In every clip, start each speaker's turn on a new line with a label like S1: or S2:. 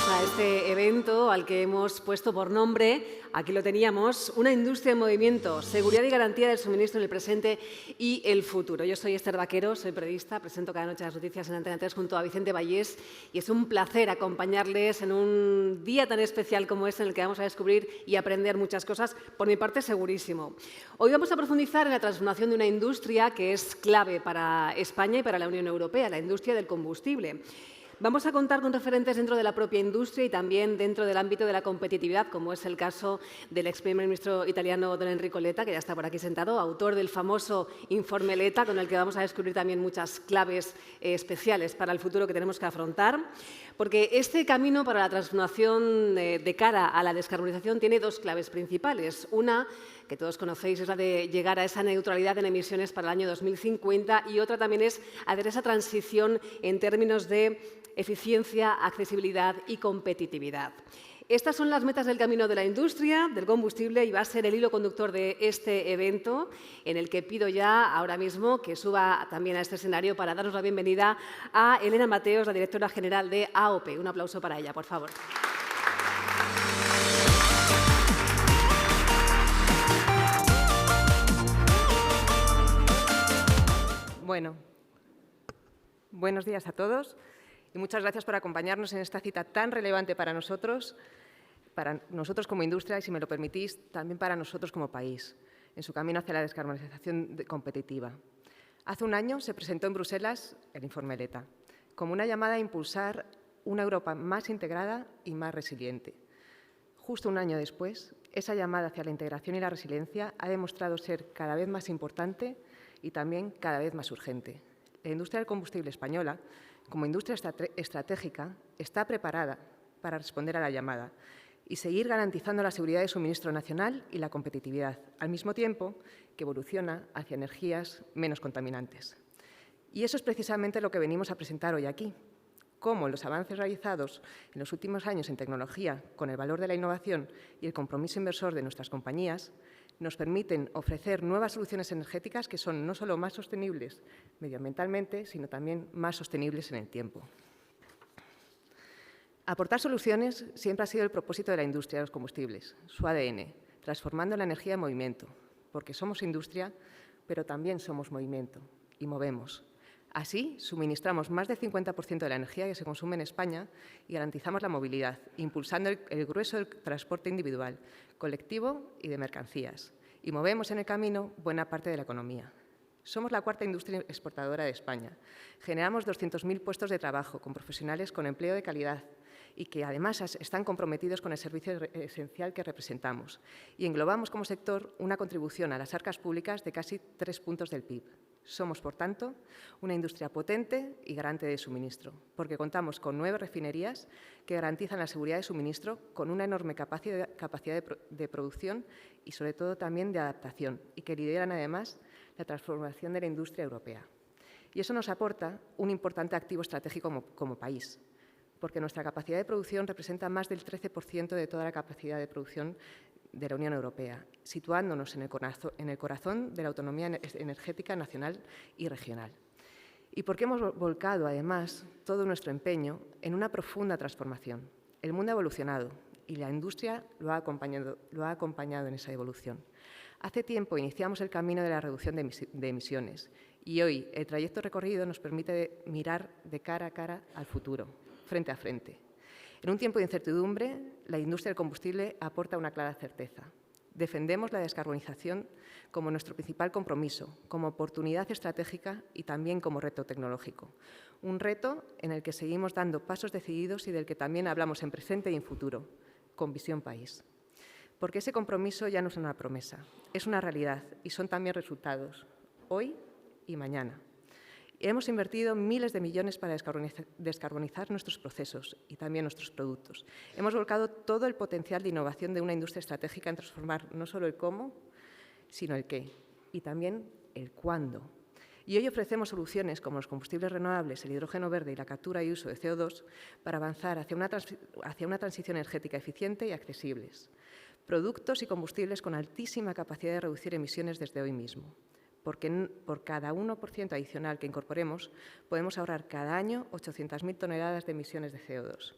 S1: a este evento al que hemos puesto por nombre, aquí lo teníamos, una industria en movimiento, seguridad y garantía del suministro en el presente y el futuro. Yo soy Esther Vaquero, soy periodista, presento cada noche las noticias en Antena 3 junto a Vicente Vallés y es un placer acompañarles en un día tan especial como este en el que vamos a descubrir y aprender muchas cosas, por mi parte segurísimo. Hoy vamos a profundizar en la transformación de una industria que es clave para España y para la Unión Europea, la industria del combustible. Vamos a contar con referentes dentro de la propia industria y también dentro del ámbito de la competitividad, como es el caso del ex primer ministro italiano don Enrico Letta, que ya está por aquí sentado, autor del famoso informe Letta, con el que vamos a descubrir también muchas claves especiales para el futuro que tenemos que afrontar. Porque este camino para la transformación de cara a la descarbonización tiene dos claves principales. Una, que todos conocéis, es la de llegar a esa neutralidad en emisiones para el año 2050 y otra también es hacer esa transición en términos de eficiencia, accesibilidad y competitividad. Estas son las metas del camino de la industria, del combustible, y va a ser el hilo conductor de este evento, en el que pido ya ahora mismo que suba también a este escenario para darnos la bienvenida a Elena Mateos, la directora general de AOPE. Un aplauso para ella, por favor.
S2: Bueno, buenos días a todos y muchas gracias por acompañarnos en esta cita tan relevante para nosotros como industria y, si me lo permitís, también para nosotros como país, en su camino hacia la descarbonización competitiva. Hace un año se presentó en Bruselas el informe Letta, como una llamada a impulsar una Europa más integrada y más resiliente. Justo un año después, esa llamada hacia la integración y la resiliencia ha demostrado ser cada vez más importante y también cada vez más urgente. La industria del combustible española, como industria estratégica, está preparada para responder a la llamada y seguir garantizando la seguridad de suministro nacional y la competitividad, al mismo tiempo que evoluciona hacia energías menos contaminantes. Y eso es precisamente lo que venimos a presentar hoy aquí, cómo los avances realizados en los últimos años en tecnología, con el valor de la innovación y el compromiso inversor de nuestras compañías, nos permiten ofrecer nuevas soluciones energéticas que son no solo más sostenibles medioambientalmente, sino también más sostenibles en el tiempo. Aportar soluciones siempre ha sido el propósito de la industria de los combustibles, su ADN, transformando la energía en movimiento, porque somos industria, pero también somos movimiento y movemos. Así, suministramos más del 50% de la energía que se consume en España y garantizamos la movilidad, impulsando el grueso del transporte individual, colectivo y de mercancías. Y movemos en el camino buena parte de la economía. Somos la cuarta industria exportadora de España. Generamos 200.000 puestos de trabajo con profesionales con empleo de calidad y que además están comprometidos con el servicio esencial que representamos. Y englobamos como sector una contribución a las arcas públicas de casi 3 puntos del PIB. Somos, por tanto, una industria potente y garante de suministro, porque contamos con 9 refinerías que garantizan la seguridad de suministro con una enorme capacidad de producción y, sobre todo, también de adaptación, y que lideran, además, la transformación de la industria europea. Y eso nos aporta un importante activo estratégico como país, porque nuestra capacidad de producción representa más del 13% de toda la capacidad de producción de la Unión Europea, situándonos en el corazón de la autonomía energética nacional y regional. Y porque hemos volcado, además, todo nuestro empeño en una profunda transformación. El mundo ha evolucionado y la industria lo ha acompañado en esa evolución. Hace tiempo iniciamos el camino de la reducción de emisiones y hoy el trayecto recorrido nos permite mirar de cara a cara al futuro, frente a frente. En un tiempo de incertidumbre, la industria del combustible aporta una clara certeza. Defendemos la descarbonización como nuestro principal compromiso, como oportunidad estratégica y también como reto tecnológico. Un reto en el que seguimos dando pasos decididos y del que también hablamos en presente y en futuro, con visión país. Porque ese compromiso ya no es una promesa, es una realidad y son también resultados, hoy y mañana. Hemos invertido miles de millones para descarbonizar nuestros procesos y también nuestros productos. Hemos volcado todo el potencial de innovación de una industria estratégica en transformar no solo el cómo, sino el qué y también el cuándo. Y hoy ofrecemos soluciones como los combustibles renovables, el hidrógeno verde y la captura y uso de CO2 para avanzar hacia una transición energética eficiente y accesibles. Productos y combustibles con altísima capacidad de reducir emisiones desde hoy mismo. Porque por cada 1% adicional que incorporemos podemos ahorrar cada año 800.000 toneladas de emisiones de CO2.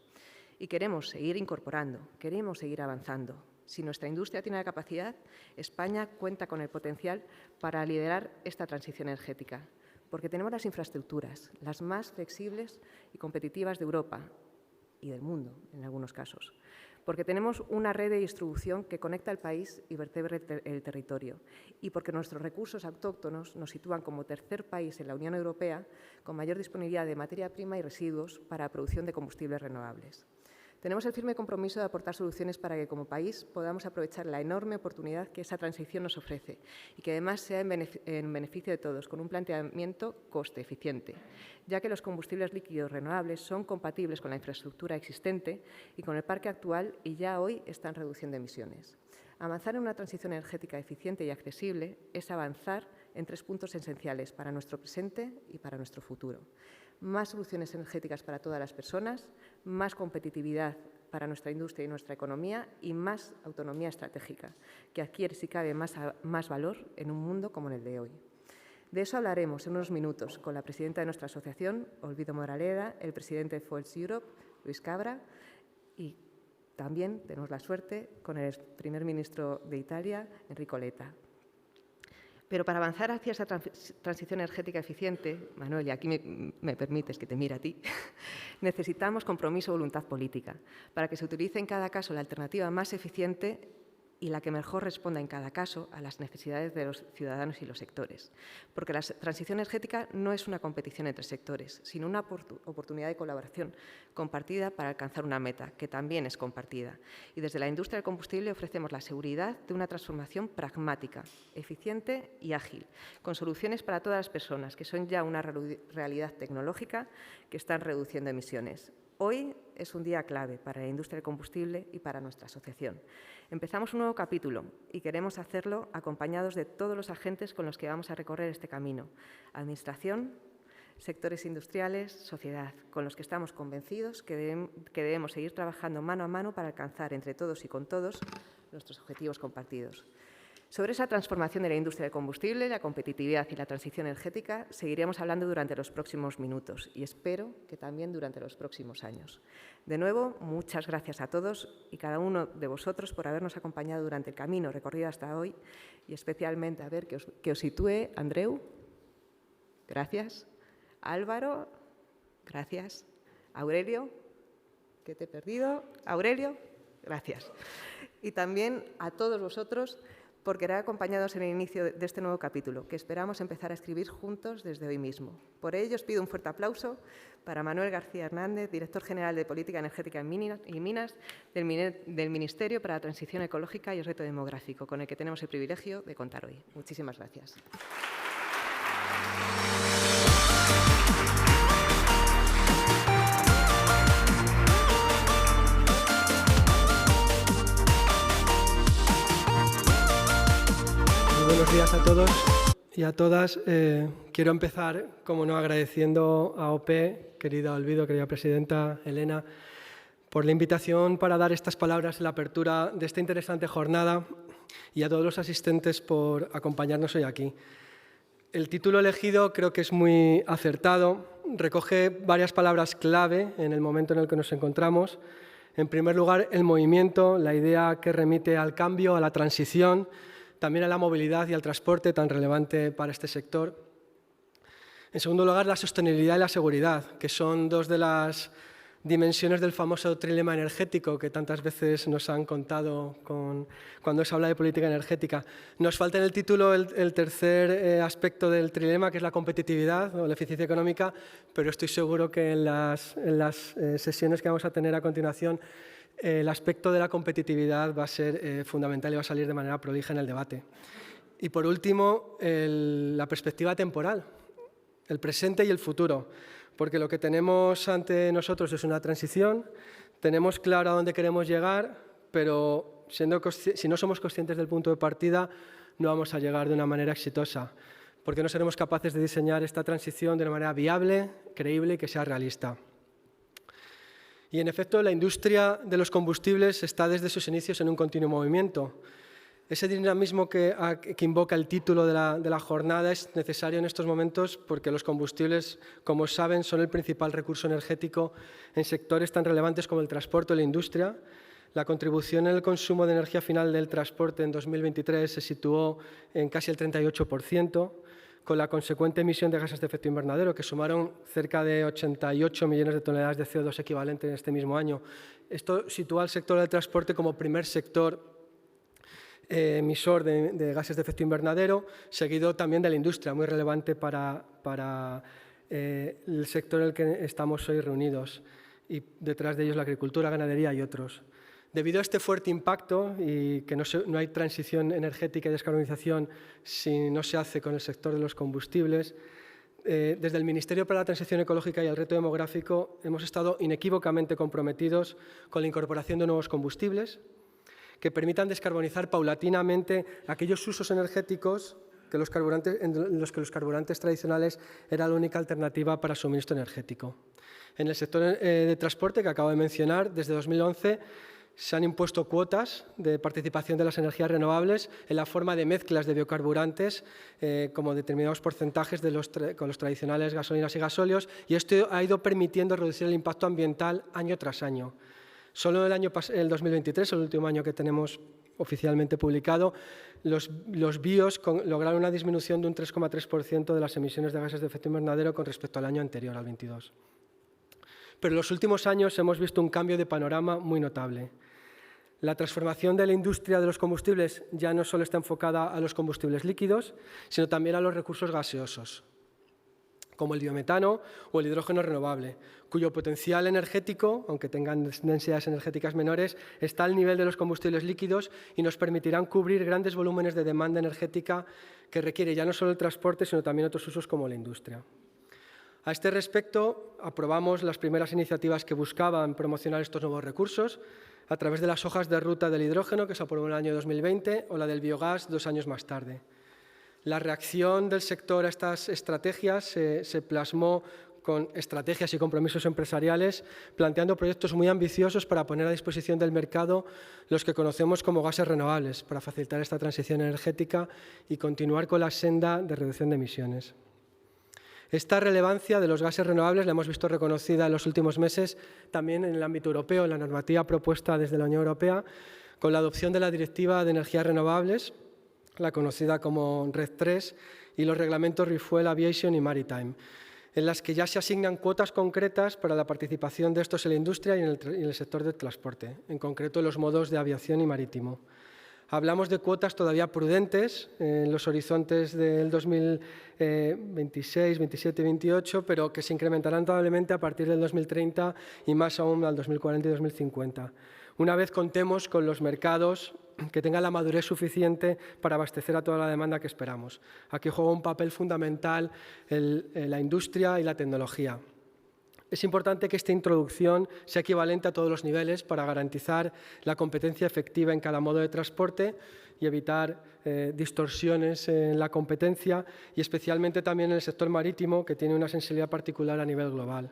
S2: Y queremos seguir incorporando, queremos seguir avanzando. Si nuestra industria tiene la capacidad, España cuenta con el potencial para liderar esta transición energética, porque tenemos las infraestructuras, las más flexibles y competitivas de Europa y del mundo, en algunos casos, porque tenemos una red de distribución que conecta el país y vertebra el territorio, y porque nuestros recursos autóctonos nos sitúan como tercer país en la Unión Europea con mayor disponibilidad de materia prima y residuos para la producción de combustibles renovables. Tenemos el firme compromiso de aportar soluciones para que, como país, podamos aprovechar la enorme oportunidad que esa transición nos ofrece y que, además, sea en beneficio de todos, con un planteamiento coste-eficiente, ya que los combustibles líquidos renovables son compatibles con la infraestructura existente y con el parque actual y ya hoy están reduciendo emisiones. Avanzar en una transición energética eficiente y accesible es avanzar en 3 puntos esenciales para nuestro presente y para nuestro futuro. Más soluciones energéticas para todas las personas, más competitividad para nuestra industria y nuestra economía y más autonomía estratégica, que adquiere, si cabe, más valor en un mundo como el de hoy. De eso hablaremos en unos minutos con la presidenta de nuestra asociación, Olvido Moraleda, el presidente de Fuels Europe, Luis Cabra, y también tenemos la suerte con el primer ministro de Italia, Enrico Letta. Pero para avanzar hacia esa transición energética eficiente, Manuel, y aquí me permites que te mire a ti, necesitamos compromiso y voluntad política para que se utilice en cada caso la alternativa más eficiente y la que mejor responda en cada caso a las necesidades de los ciudadanos y los sectores. Porque la transición energética no es una competición entre sectores, sino una oportunidad de colaboración compartida para alcanzar una meta, que también es compartida. Y desde la industria del combustible ofrecemos la seguridad de una transformación pragmática, eficiente y ágil, con soluciones para todas las personas, que son ya una realidad tecnológica que están reduciendo emisiones. Hoy es un día clave para la industria del combustible y para nuestra asociación. Empezamos un nuevo capítulo y queremos hacerlo acompañados de todos los agentes con los que vamos a recorrer este camino. Administración, sectores industriales, sociedad, con los que estamos convencidos que debemos seguir trabajando mano a mano para alcanzar entre todos y con todos nuestros objetivos compartidos. Sobre esa transformación de la industria del combustible, la competitividad y la transición energética seguiremos hablando durante los próximos minutos y espero que también durante los próximos años. De nuevo, muchas gracias a todos y cada uno de vosotros por habernos acompañado durante el camino recorrido hasta hoy y especialmente a ver que os sitúe Andreu. Gracias. Álvaro. Gracias. Aurelio, que te he perdido. Aurelio. Gracias. Y también a todos vosotros por querer acompañados en el inicio de este nuevo capítulo, que esperamos empezar a escribir juntos desde hoy mismo. Por ello, os pido un fuerte aplauso para Manuel García Hernández, Director General de Política Energética y Minas del Ministerio para la Transición Ecológica y el Reto Demográfico, con el que tenemos el privilegio de contar hoy. Muchísimas gracias.
S3: Buenos días a todos y a todas. Quiero empezar, como no, agradeciendo a OPE, querida Olvido, querida presidenta Elena, por la invitación para dar estas palabras en la apertura de esta interesante jornada y a todos los asistentes por acompañarnos hoy aquí. El título elegido creo que es muy acertado, recoge varias palabras clave en el momento en el que nos encontramos. En primer lugar, el movimiento, la idea que remite al cambio, a la transición, también a la movilidad y al transporte tan relevante para este sector. En segundo lugar, la sostenibilidad y la seguridad, que son dos de las dimensiones del famoso trilema energético que tantas veces nos han contado cuando se habla de política energética. Nos falta en el título el tercer aspecto del trilema, que es la competitividad o la eficiencia económica, pero estoy seguro que en las sesiones que vamos a tener a continuación el aspecto de la competitividad va a ser fundamental y va a salir de manera prolija en el debate. Y por último, la perspectiva temporal, el presente y el futuro, porque lo que tenemos ante nosotros es una transición, tenemos claro a dónde queremos llegar, pero si no somos conscientes del punto de partida, no vamos a llegar de una manera exitosa, porque no seremos capaces de diseñar esta transición de una manera viable, creíble y que sea realista. Y, en efecto, la industria de los combustibles está desde sus inicios en un continuo movimiento. Ese dinamismo que invoca el título de la jornada es necesario en estos momentos porque los combustibles, como saben, son el principal recurso energético en sectores tan relevantes como el transporte o la industria. La contribución en el consumo de energía final del transporte en 2023 se situó en casi el 38%, con la consecuente emisión de gases de efecto invernadero, que sumaron cerca de 88 millones de toneladas de CO2 equivalente en este mismo año. Esto sitúa al sector del transporte como primer sector emisor de gases de efecto invernadero, seguido también de la industria, muy relevante para el sector en el que estamos hoy reunidos, y detrás de ellos la agricultura, ganadería y otros. Debido a este fuerte impacto y que no hay transición energética y descarbonización si no se hace con el sector de los combustibles, desde el Ministerio para la Transición Ecológica y el Reto Demográfico hemos estado inequívocamente comprometidos con la incorporación de nuevos combustibles que permitan descarbonizar paulatinamente aquellos usos energéticos en los que los carburantes tradicionales eran la única alternativa para suministro energético. En el sector de transporte que acabo de mencionar, desde 2011 se han impuesto cuotas de participación de las energías renovables en la forma de mezclas de biocarburantes como determinados porcentajes con los tradicionales gasolinas y gasóleos, y esto ha ido permitiendo reducir el impacto ambiental año tras año. Solo el 2023, el último año que tenemos oficialmente publicado, los bios lograron una disminución de un 3,3% de las emisiones de gases de efecto invernadero con respecto al año anterior, al 22. Pero en los últimos años hemos visto un cambio de panorama muy notable. La transformación de la industria de los combustibles ya no solo está enfocada a los combustibles líquidos, sino también a los recursos gaseosos, como el biometano o el hidrógeno renovable, cuyo potencial energético, aunque tengan densidades energéticas menores, está al nivel de los combustibles líquidos y nos permitirán cubrir grandes volúmenes de demanda energética que requiere ya no solo el transporte, sino también otros usos como la industria. A este respecto, aprobamos las primeras iniciativas que buscaban promocionar estos nuevos recursos a través de las hojas de ruta del hidrógeno, que se aprobó en el año 2020, o la del biogás 2 años más tarde. La reacción del sector a estas estrategias se plasmó con estrategias y compromisos empresariales, planteando proyectos muy ambiciosos para poner a disposición del mercado los que conocemos como gases renovables, para facilitar esta transición energética y continuar con la senda de reducción de emisiones. Esta relevancia de los gases renovables la hemos visto reconocida en los últimos meses también en el ámbito europeo, en la normativa propuesta desde la Unión Europea, con la adopción de la Directiva de Energías Renovables, la conocida como RED III, y los reglamentos Refuel Aviation y Maritime, en las que ya se asignan cuotas concretas para la participación de estos en la industria y en el sector del transporte, en concreto en los modos de aviación y marítimo. Hablamos de cuotas todavía prudentes en los horizontes del 2026, 27 y 28, pero que se incrementarán probablemente a partir del 2030 y más aún al 2040 y 2050. Una vez contemos con los mercados que tengan la madurez suficiente para abastecer a toda la demanda que esperamos. Aquí juega un papel fundamental la industria y la tecnología. Es importante que esta introducción sea equivalente a todos los niveles para garantizar la competencia efectiva en cada modo de transporte y evitar distorsiones en la competencia, y especialmente también en el sector marítimo, que tiene una sensibilidad particular a nivel global.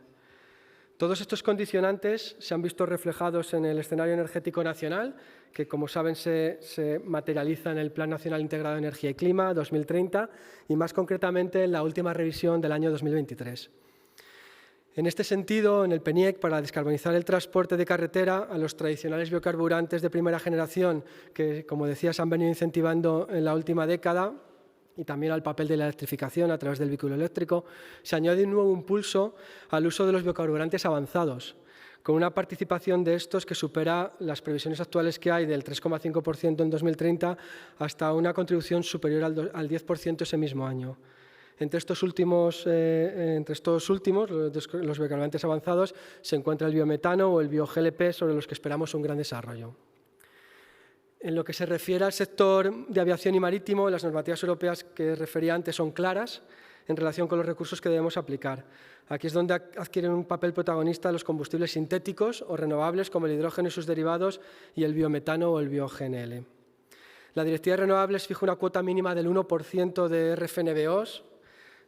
S3: Todos estos condicionantes se han visto reflejados en el escenario energético nacional, que, como saben, se materializa en el Plan Nacional Integrado de Energía y Clima 2030 y, más concretamente, en la última revisión del año 2023. En este sentido, en el PNIEC, para descarbonizar el transporte de carretera, a los tradicionales biocarburantes de primera generación, que, como decía, se han venido incentivando en la última década, y también al papel de la electrificación a través del vehículo eléctrico, se añade un nuevo impulso al uso de los biocarburantes avanzados, con una participación de estos que supera las previsiones actuales que hay del 3,5% en 2030 hasta una contribución superior al 10% ese mismo año. Entre estos últimos, los biocarburantes avanzados, se encuentra el biometano o el bio-GLP, sobre los que esperamos un gran desarrollo. En lo que se refiere al sector de aviación y marítimo, las normativas europeas que refería antes son claras en relación con los recursos que debemos aplicar. Aquí es donde adquieren un papel protagonista los combustibles sintéticos o renovables, como el hidrógeno y sus derivados, y el biometano o el bio-GNL. La Directiva de Renovables fija una cuota mínima del 1% de RFNBOs,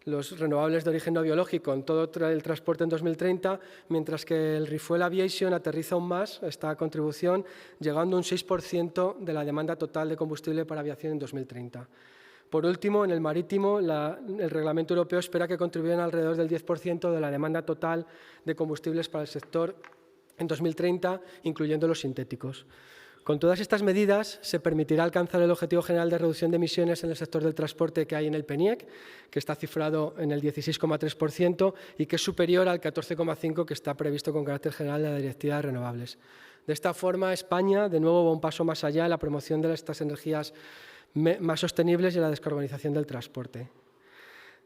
S3: los renovables de origen no biológico en todo el transporte en 2030, mientras que el Refuel Aviation aterriza aún más esta contribución, llegando a un 6% de la demanda total de combustible para aviación en 2030. Por último, en el marítimo, el Reglamento Europeo espera que contribuyan alrededor del 10% de la demanda total de combustibles para el sector en 2030, incluyendo los sintéticos. Con todas estas medidas se permitirá alcanzar el objetivo general de reducción de emisiones en el sector del transporte que hay en el PNIEC, que está cifrado en el 16,3% y que es superior al 14,5% que está previsto con carácter general en la Directiva de Renovables. De esta forma, España de nuevo va un paso más allá en la promoción de estas energías más sostenibles y en la descarbonización del transporte.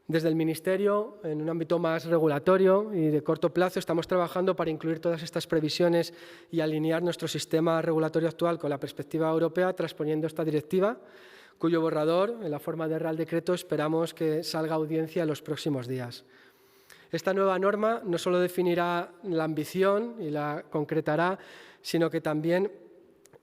S3: Desde el Ministerio, en un ámbito más regulatorio y de corto plazo, estamos trabajando para incluir todas estas previsiones y alinear nuestro sistema regulatorio actual con la perspectiva europea, transponiendo esta directiva, cuyo borrador, en la forma de Real Decreto, esperamos que salga a audiencia en los próximos días. Esta nueva norma no solo definirá la ambición y la concretará, sino que también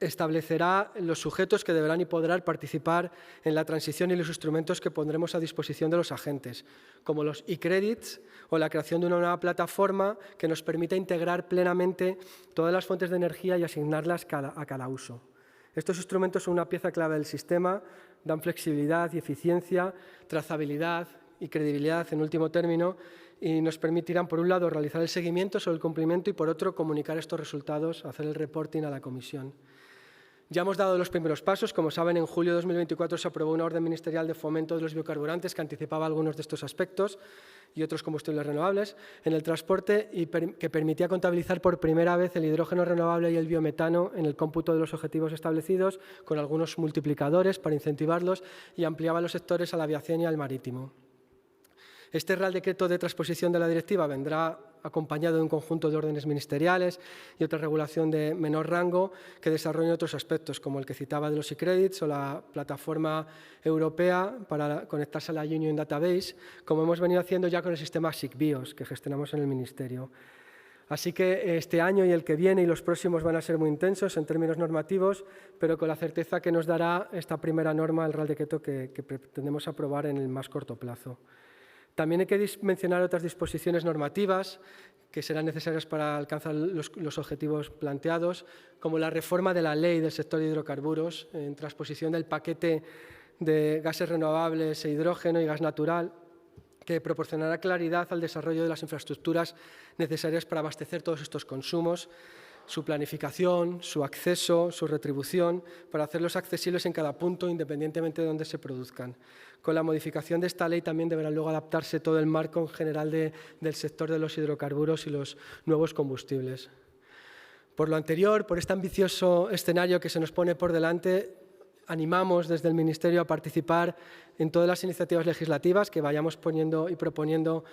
S3: establecerá los sujetos que deberán y podrán participar en la transición y los instrumentos que pondremos a disposición de los agentes, como los e-credits o la creación de una nueva plataforma que nos permita integrar plenamente todas las fuentes de energía y asignarlas a cada uso. Estos instrumentos son una pieza clave del sistema, dan flexibilidad y eficiencia, trazabilidad y credibilidad en último término, y nos permitirán, por un lado, realizar el seguimiento sobre el cumplimiento y, por otro, comunicar estos resultados, hacer el reporting a la Comisión. Ya hemos dado los primeros pasos. Como saben, en julio de 2024 se aprobó una orden ministerial de fomento de los biocarburantes que anticipaba algunos de estos aspectos y otros combustibles renovables en el transporte y que permitía contabilizar por primera vez el hidrógeno renovable y el biometano en el cómputo de los objetivos establecidos, con algunos multiplicadores para incentivarlos, y ampliaba los sectores a la aviación y al marítimo. Este Real Decreto de transposición de la directiva vendrá acompañado de un conjunto de órdenes ministeriales y otra regulación de menor rango que desarrollen otros aspectos, como el que citaba de los e-credits o la plataforma europea para conectarse a la Union Database, como hemos venido haciendo ya con el sistema SICBIOS que gestionamos en el Ministerio. Así que este año y el que viene y los próximos van a ser muy intensos en términos normativos, pero con la certeza que nos dará esta primera norma, el Real Decreto, que pretendemos aprobar en el más corto plazo. También hay que mencionar otras disposiciones normativas que serán necesarias para alcanzar los objetivos planteados, como la reforma de la Ley del sector de hidrocarburos en transposición del paquete de gases renovables e hidrógeno y gas natural, que proporcionará claridad al desarrollo de las infraestructuras necesarias para abastecer todos estos consumos, su planificación, su acceso, su retribución, para hacerlos accesibles en cada punto, independientemente de dónde se produzcan. Con la modificación de esta ley también deberá luego adaptarse todo el marco en general del sector de los hidrocarburos y los nuevos combustibles. Por lo anterior, por este ambicioso escenario que se nos pone por delante, animamos desde el Ministerio a participar en todas las iniciativas legislativas que vayamos poniendo y proponiendo,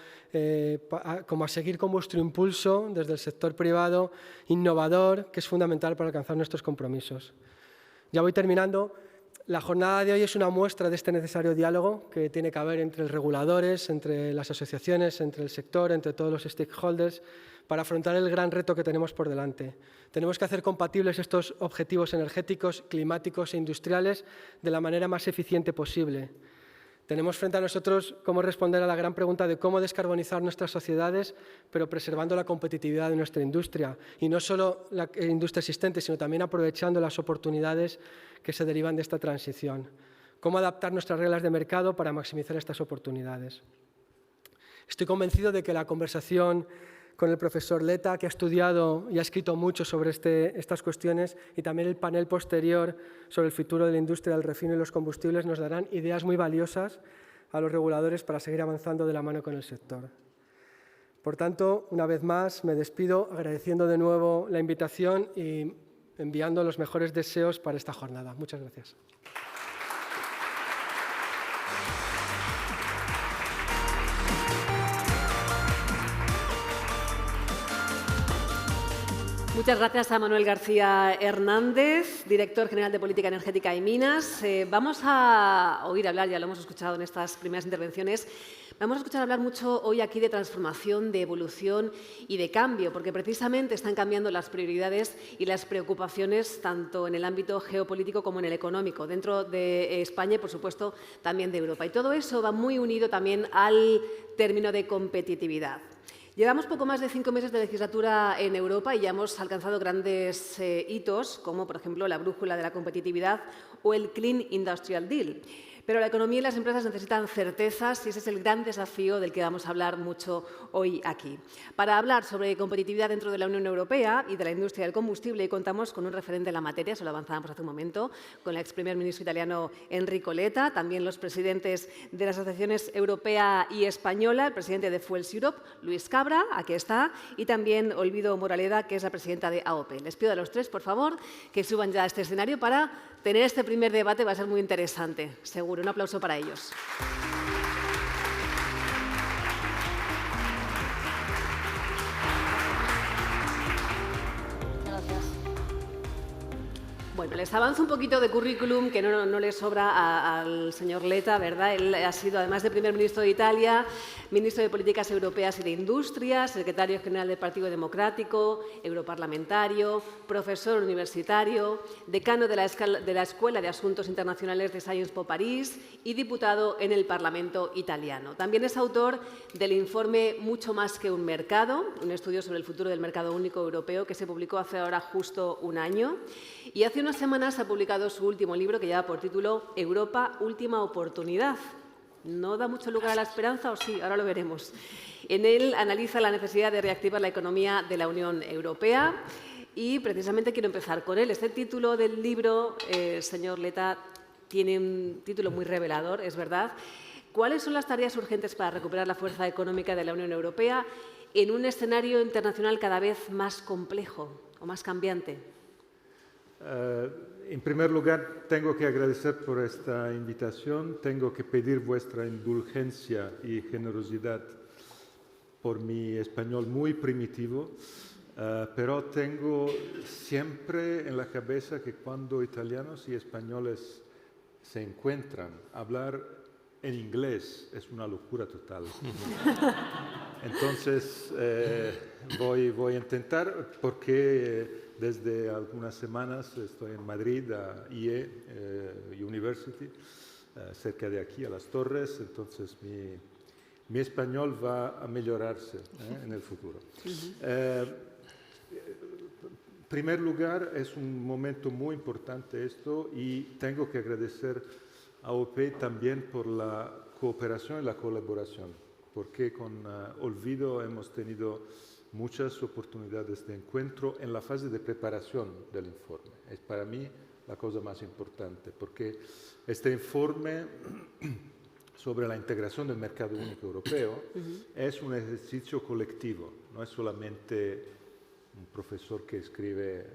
S3: como a seguir con vuestro impulso desde el sector privado innovador, que es fundamental para alcanzar nuestros compromisos. Ya voy terminando. La jornada de hoy es una muestra de este necesario diálogo que tiene que haber entre los reguladores, entre las asociaciones, entre el sector, entre todos los stakeholders, para afrontar el gran reto que tenemos por delante. Tenemos que hacer compatibles estos objetivos energéticos, climáticos e industriales de la manera más eficiente posible. Tenemos frente a nosotros cómo responder a la gran pregunta de cómo descarbonizar nuestras sociedades, pero preservando la competitividad de nuestra industria. Y no solo la industria existente, sino también aprovechando las oportunidades que se derivan de esta transición. Cómo adaptar nuestras reglas de mercado para maximizar estas oportunidades. Estoy convencido de que la conversación con el profesor Leta, que ha estudiado y ha escrito mucho sobre estas cuestiones, y también el panel posterior sobre el futuro de la industria del refino y los combustibles, nos darán ideas muy valiosas a los reguladores para seguir avanzando de la mano con el sector. Por tanto, una vez más, me despido agradeciendo de nuevo la invitación y enviando los mejores deseos para esta jornada. Muchas gracias.
S1: Muchas gracias a Manuel García Hernández, director general de Política Energética y Minas. Vamos a oír hablar, ya lo hemos escuchado en estas primeras intervenciones, Vamos a escuchar hablar mucho hoy aquí de transformación, de evolución y de cambio, porque precisamente están cambiando las prioridades y las preocupaciones tanto en el ámbito geopolítico como en el económico, dentro de España y, por supuesto, también de Europa. Y todo eso va muy unido también al término de competitividad. Llevamos poco más de 5 meses de legislatura en Europa y ya hemos alcanzado grandes hitos, como por ejemplo la brújula de la competitividad o el Clean Industrial Deal. Pero la economía y las empresas necesitan certezas y ese es el gran desafío del que vamos a hablar mucho hoy aquí. Para hablar sobre competitividad dentro de la Unión Europea y de la industria del combustible, contamos con un referente en la materia, se lo avanzábamos hace un momento, con el ex primer ministro italiano Enrico Letta, también los presidentes de las asociaciones europea y española, el presidente de Fuels Europe, Luis Cabra, aquí está, y también Olvido Moraleda, que es la presidenta de AOP. Les pido a los tres, por favor, que suban ya a este escenario para tener este primer debate, va a ser muy interesante, seguro. Un aplauso para ellos. Bueno, les avanzo un poquito de currículum que no le sobra al señor Letta, ¿verdad? Él ha sido, además de primer ministro de Italia, ministro de Políticas Europeas y de Industria, secretario general del Partido Democrático, europarlamentario, profesor universitario, decano de la Escuela de Asuntos Internacionales de Sciences Po París y diputado en el Parlamento italiano. También es autor del informe Mucho más que un mercado, un estudio sobre el futuro del mercado único europeo que se publicó hace ahora justo un año. Y hace unas semanas ha publicado su último libro que lleva por título Europa, última oportunidad. ¿No da mucho lugar a la esperanza o sí? Ahora lo veremos. En él analiza la necesidad de reactivar la economía de la Unión Europea y precisamente quiero empezar con él. Este título del libro, señor Letta, tiene un título muy revelador, es verdad. ¿Cuáles son las tareas urgentes para recuperar la fuerza económica de la Unión Europea en un escenario internacional cada vez más complejo o más cambiante?
S4: En primer lugar, tengo que agradecer por esta invitación, tengo que pedir vuestra indulgencia y generosidad por mi español muy primitivo, pero tengo siempre en la cabeza que cuando italianos y españoles se encuentran, hablar en inglés es una locura total. Entonces, voy a intentar porque desde algunas semanas estoy en Madrid, a IE University, cerca de aquí, a Las Torres, entonces mi español va a mejorarse en el futuro. En primer lugar, es un momento muy importante esto y tengo que agradecer a AOP también por la cooperación y la colaboración, porque con Olvido hemos tenido muchas oportunidades de encuentro en la fase de preparación del informe. Es para mí la cosa más importante, porque este informe sobre la integración del mercado único europeo es un ejercicio colectivo, no es solamente un profesor que escribe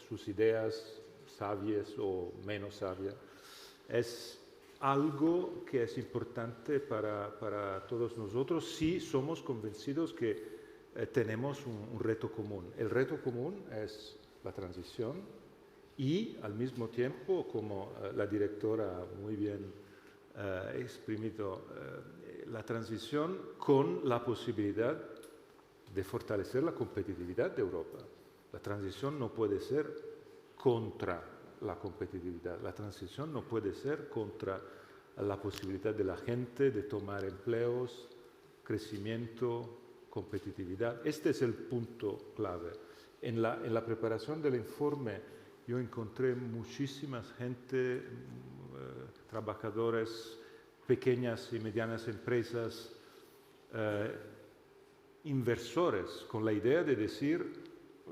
S4: sus ideas sabias o menos sabias, es algo que es importante para todos nosotros si somos convencidos que tenemos un reto común. El reto común es la transición y, al mismo tiempo, como la directora muy bien ha exprimido, la transición con la posibilidad de fortalecer la competitividad de Europa. La transición no puede ser contra la competitividad. La transición no puede ser contra la posibilidad de la gente de tomar empleos, crecimiento, competitividad. Este es el punto clave. En la preparación del informe yo encontré muchísima gente, trabajadores, pequeñas y medianas empresas, inversores, con la idea de decir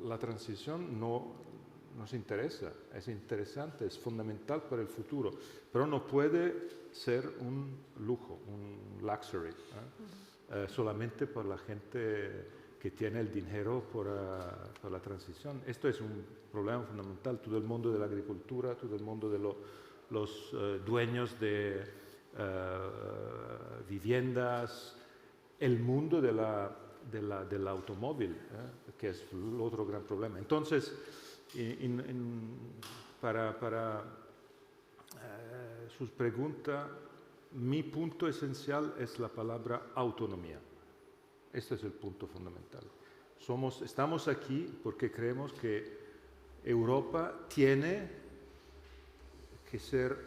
S4: la transición no nos interesa, es interesante, es fundamental para el futuro, pero no puede ser un lujo, un luxury, solamente por la gente que tiene el dinero por la transición. Esto es un problema fundamental. Todo el mundo de la agricultura, todo el mundo de los dueños de viviendas, el mundo del automóvil, que es el otro gran problema. Entonces, para sus preguntas, mi punto esencial es la palabra autonomía. Este es el punto fundamental. Estamos aquí porque creemos que Europa tiene que ser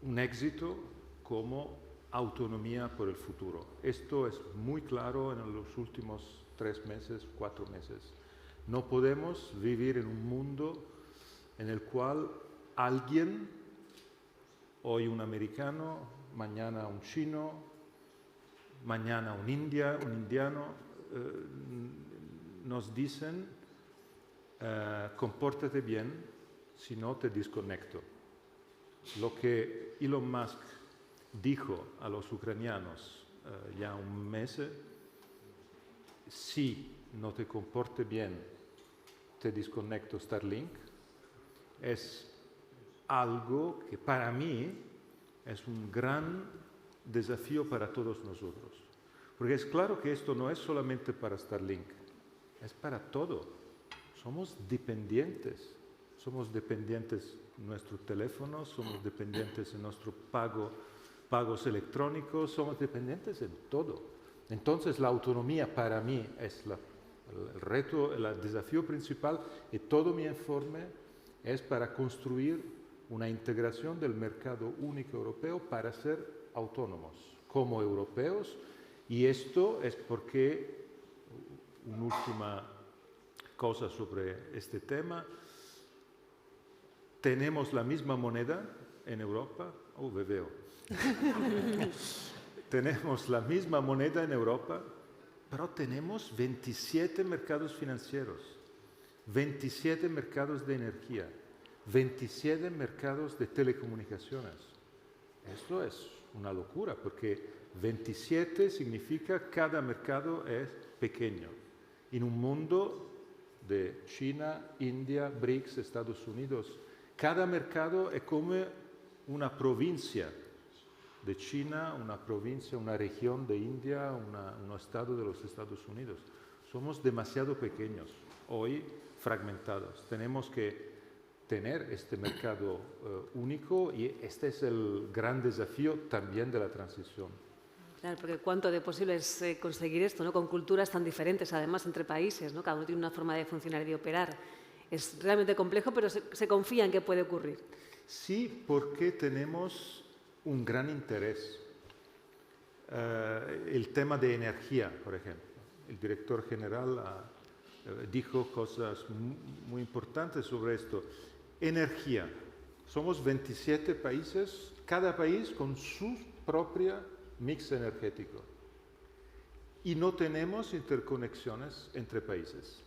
S4: un éxito como autonomía por el futuro. Esto es muy claro en los últimos 3 meses, 4 meses. No podemos vivir en un mundo en el cual alguien, hoy un americano, mañana un chino, mañana un indiano, nos dicen compórtate bien, si no te desconecto. Lo que Elon Musk dijo a los ucranianos ya un mes, si no te comportes bien, te desconecto Starlink, es algo que para mí es un gran desafío para todos nosotros. Porque es claro que esto no es solamente para Starlink, es para todo. Somos dependientes en nuestro teléfono, somos dependientes en nuestros pagos electrónicos, somos dependientes en todo. Entonces la autonomía para mí es el reto, el desafío principal, y todo mi informe es para construir una integración del mercado único europeo para ser autónomos como europeos. Y esto es porque, una última cosa sobre este tema, tenemos la misma moneda en Europa. Veo. Tenemos la misma moneda en Europa, pero tenemos 27 mercados financieros, 27 mercados de energía, 27 mercados de telecomunicaciones. Esto es una locura, porque 27 significa cada mercado es pequeño. En un mundo de China, India, BRICS, Estados Unidos, cada mercado es como una provincia de China, una provincia, una región de India, un estado de los Estados Unidos. Somos demasiado pequeños, hoy fragmentados. Tenemos que tener este mercado único, y este es el gran desafío también de la transición.
S1: Claro, porque cuánto de posible es conseguir esto, ¿no? Con culturas tan diferentes, además, entre países, ¿no? Cada uno tiene una forma de funcionar y de operar. Es realmente complejo, pero se confía en que puede ocurrir.
S4: Sí, porque tenemos un gran interés. El tema de energía, por ejemplo. El director general dijo cosas muy importantes sobre esto. Energía. Somos 27 países, cada país con su propia mix energético. Y no tenemos interconexiones entre países,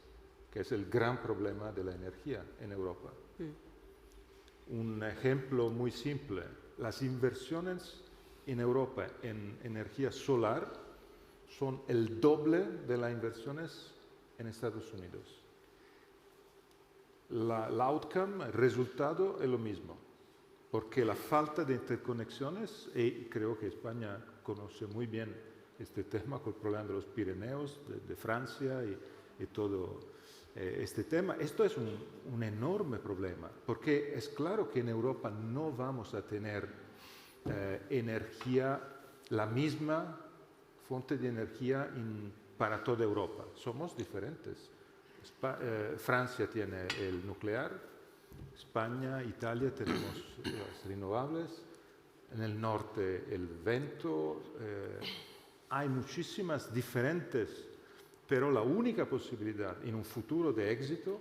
S4: que es el gran problema de la energía en Europa. Un ejemplo muy simple, las inversiones en Europa en energía solar son el doble de las inversiones en Estados Unidos. El resultado es lo mismo, porque la falta de interconexiones, y creo que España conoce muy bien este tema con el problema de los Pirineos, de Francia y todo este tema. Esto es un enorme problema, porque es claro que en Europa no vamos a tener energía, la misma fuente de energía para toda Europa. Somos diferentes. Francia tiene el nuclear, España, Italia tenemos las renovables, en el norte el viento, hay muchísimas diferentes, pero la única posibilidad en un futuro de éxito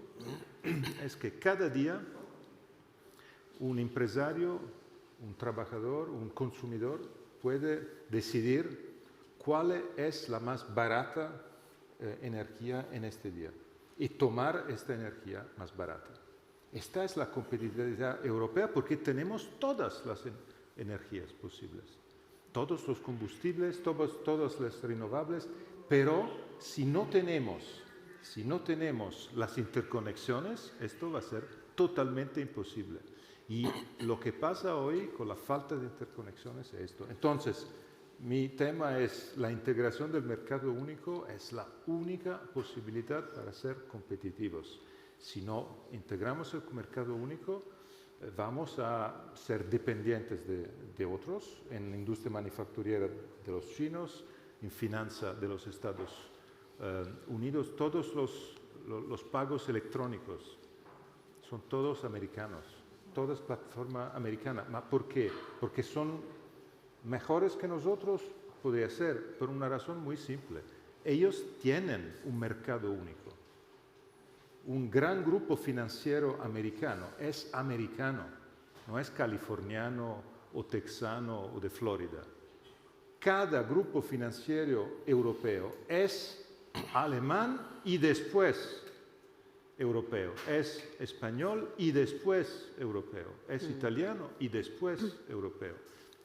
S4: es que cada día un empresario, un trabajador, un consumidor puede decidir cuál es la más barata energía en este día y tomar esta energía más barata. Esta es la competitividad europea, porque tenemos todas las energías posibles, todos los combustibles, todas las renovables, pero si no tenemos las interconexiones, esto va a ser totalmente imposible. Y lo que pasa hoy con la falta de interconexiones es esto. Entonces, mi tema es la integración del mercado único, es la única posibilidad para ser competitivos. Si no integramos el mercado único, vamos a ser dependientes de otros, en la industria manufacturera de los chinos, en finanzas de los Estados Unidos. Todos los pagos electrónicos son todos americanos, todas plataformas americanas. ¿Por qué? Porque son mejores que nosotros, podría ser, por una razón muy simple. Ellos tienen un mercado único. Un gran grupo financiero americano es americano, no es californiano o texano o de Florida. Cada grupo financiero europeo es alemán y después europeo, es español y después europeo, es italiano y después europeo.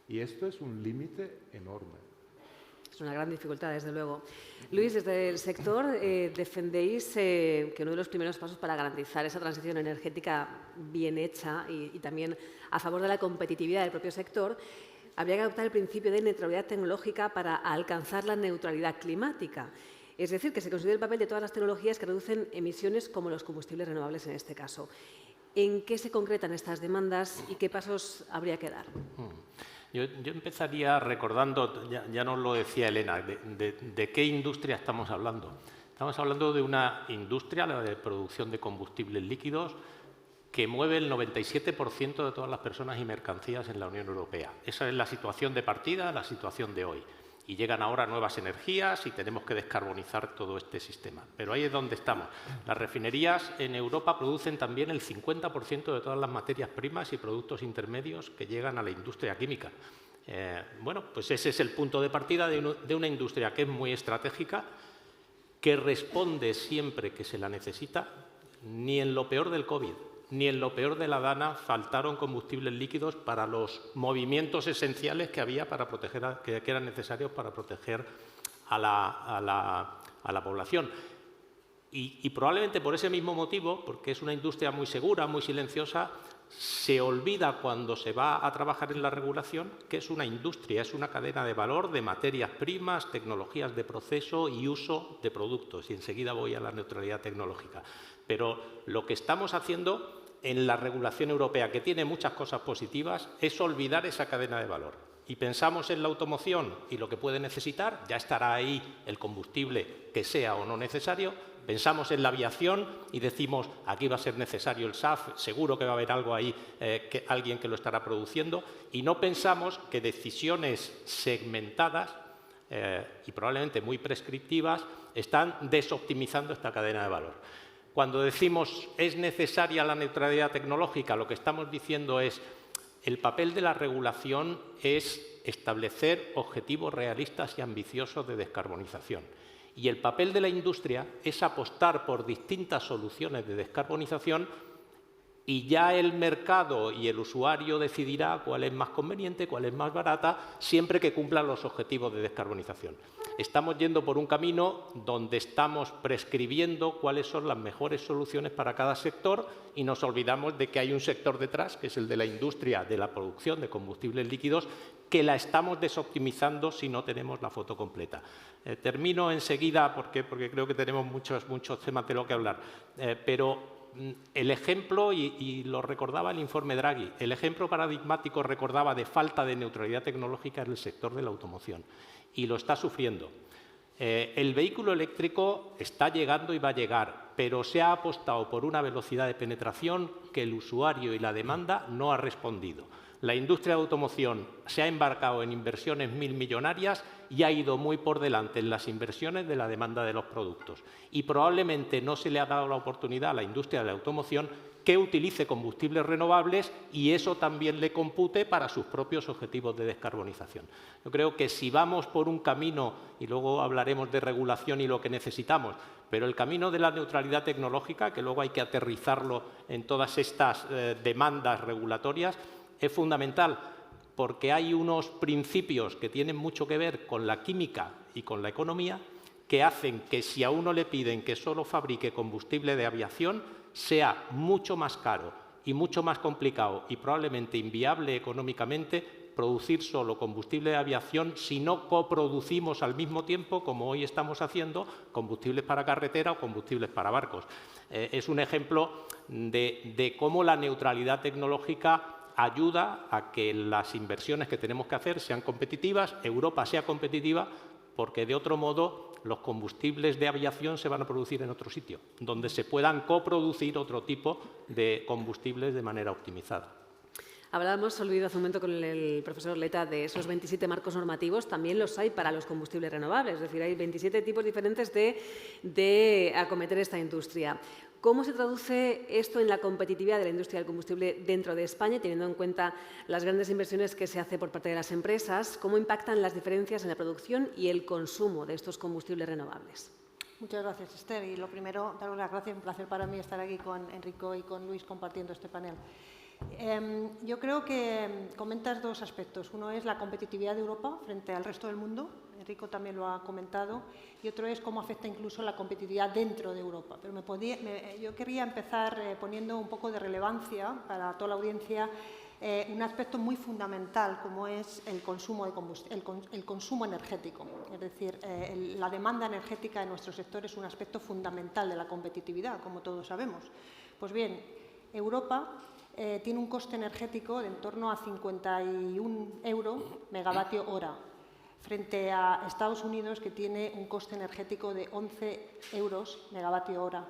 S4: Y esto es un límite enorme.
S1: Es una gran dificultad, desde luego. Luis, desde el sector defendéis que uno de los primeros pasos para garantizar esa transición energética bien hecha y también a favor de la competitividad del propio sector, habría que adoptar el principio de neutralidad tecnológica para alcanzar la neutralidad climática. Es decir, que se considere el papel de todas las tecnologías que reducen emisiones, como los combustibles renovables en este caso. ¿En qué se concretan estas demandas y qué pasos habría que dar?
S5: Yo empezaría recordando, ya nos lo decía Elena, de qué industria estamos hablando. Estamos hablando de una industria, la de producción de combustibles líquidos, que mueve el 97% de todas las personas y mercancías en la Unión Europea. Esa es la situación de partida, la situación de hoy. Y llegan ahora nuevas energías y tenemos que descarbonizar todo este sistema. Pero ahí es donde estamos. Las refinerías en Europa producen también el 50% de todas las materias primas y productos intermedios que llegan a la industria química. Bueno, pues ese es el punto de partida de una industria que es muy estratégica, que responde siempre que se la necesita. Ni en lo peor del COVID, ni en lo peor de la Dana faltaron combustibles líquidos para los movimientos esenciales que había para proteger, que eran necesarios para proteger a la población. Y probablemente por ese mismo motivo, porque es una industria muy segura, muy silenciosa, se olvida cuando se va a trabajar en la regulación que es una industria, es una cadena de valor de materias primas, tecnologías de proceso y uso de productos. Y enseguida voy a la neutralidad tecnológica. Pero lo que estamos haciendo en la regulación europea, que tiene muchas cosas positivas, es olvidar esa cadena de valor. Y pensamos en la automoción y lo que puede necesitar, ya estará ahí el combustible que sea o no necesario. Pensamos en la aviación y decimos, aquí va a ser necesario el SAF, seguro que va a haber algo ahí, alguien que lo estará produciendo. Y no pensamos que decisiones segmentadas y probablemente muy prescriptivas están desoptimizando esta cadena de valor. Cuando decimos es necesaria la neutralidad tecnológica, lo que estamos diciendo es el papel de la regulación es establecer objetivos realistas y ambiciosos de descarbonización. Y el papel de la industria es apostar por distintas soluciones de descarbonización y ya el mercado y el usuario decidirá cuál es más conveniente, cuál es más barata, siempre que cumplan los objetivos de descarbonización. Estamos yendo por un camino donde estamos prescribiendo cuáles son las mejores soluciones para cada sector y nos olvidamos de que hay un sector detrás, que es el de la industria de la producción de combustibles líquidos, que la estamos desoptimizando si no tenemos la foto completa. Termino enseguida porque creo que tenemos muchos temas de lo que hablar, pero el ejemplo, y lo recordaba el informe Draghi, el ejemplo paradigmático recordaba de falta de neutralidad tecnológica en el sector de la automoción y lo está sufriendo. El vehículo eléctrico está llegando y va a llegar, pero se ha apostado por una velocidad de penetración que el usuario y la demanda no ha respondido. La industria de automoción se ha embarcado en inversiones millonarias y ha ido muy por delante en las inversiones de la demanda de los productos. Y probablemente no se le ha dado la oportunidad a la industria de la automoción que utilice combustibles renovables y eso también le compute para sus propios objetivos de descarbonización. Yo creo que si vamos por un camino, y luego hablaremos de regulación y lo que necesitamos, pero el camino de la neutralidad tecnológica, que luego hay que aterrizarlo en todas estas demandas regulatorias, es fundamental porque hay unos principios que tienen mucho que ver con la química y con la economía que hacen que si a uno le piden que solo fabrique combustible de aviación sea mucho más caro y mucho más complicado y probablemente inviable económicamente producir solo combustible de aviación si no coproducimos al mismo tiempo, como hoy estamos haciendo, combustibles para carretera o combustibles para barcos. Es un ejemplo de cómo la neutralidad tecnológica ayuda a que las inversiones que tenemos que hacer sean competitivas, Europa sea competitiva, porque de otro modo los combustibles de aviación se van a producir en otro sitio, donde se puedan coproducir otro tipo de combustibles de manera optimizada.
S1: Hablábamos, olvido hace un momento con el profesor Leta, de esos 27 marcos normativos, también los hay para los combustibles renovables, es decir, hay 27 tipos diferentes de acometer esta industria. ¿Cómo se traduce esto en la competitividad de la industria del combustible dentro de España, teniendo en cuenta las grandes inversiones que se hacen por parte de las empresas? ¿Cómo impactan las diferencias en la producción y el consumo de estos combustibles renovables?
S6: Muchas gracias, Esther. Y lo primero, daros las gracias. Un placer para mí estar aquí con Enrico y con Luis compartiendo este panel. Yo creo que comentas dos aspectos. Uno es la competitividad de Europa frente al resto del mundo. Enrico también lo ha comentado. Y otro es cómo afecta incluso la competitividad dentro de Europa. Pero yo quería empezar poniendo un poco de relevancia para toda la audiencia un aspecto muy fundamental como es el consumo el consumo energético. Es decir, la demanda energética de nuestro sector es un aspecto fundamental de la competitividad, como todos sabemos. Pues bien, Europa tiene un coste energético de en torno a 51 € megavatio hora, frente a Estados Unidos, que tiene un coste energético de 11 € megavatio hora,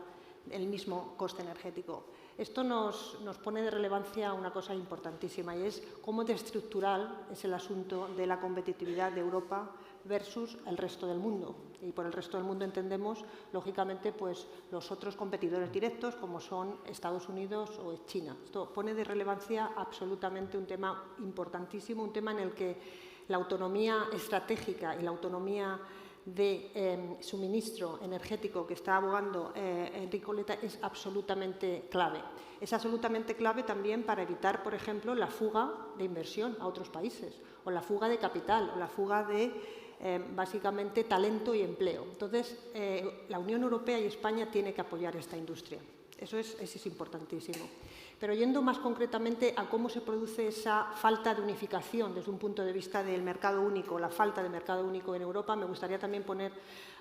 S6: el mismo coste energético. Esto nos pone de relevancia una cosa importantísima, y es cómo de estructural es el asunto de la competitividad de Europa versus el resto del mundo. Y por el resto del mundo entendemos, lógicamente, pues, los otros competidores directos, como son Estados Unidos o China. Esto pone de relevancia absolutamente un tema importantísimo, un tema en el que la autonomía estratégica y la autonomía de suministro energético que está abogando Enrico Leta es absolutamente clave. Es absolutamente clave también para evitar, por ejemplo, la fuga de inversión a otros países, o la fuga de capital, o la fuga de básicamente talento y empleo. Entonces, la Unión Europea y España tienen que apoyar esta industria. Eso es importantísimo. Pero yendo más concretamente a cómo se produce esa falta de unificación desde un punto de vista del mercado único, la falta de mercado único en Europa, me gustaría también poner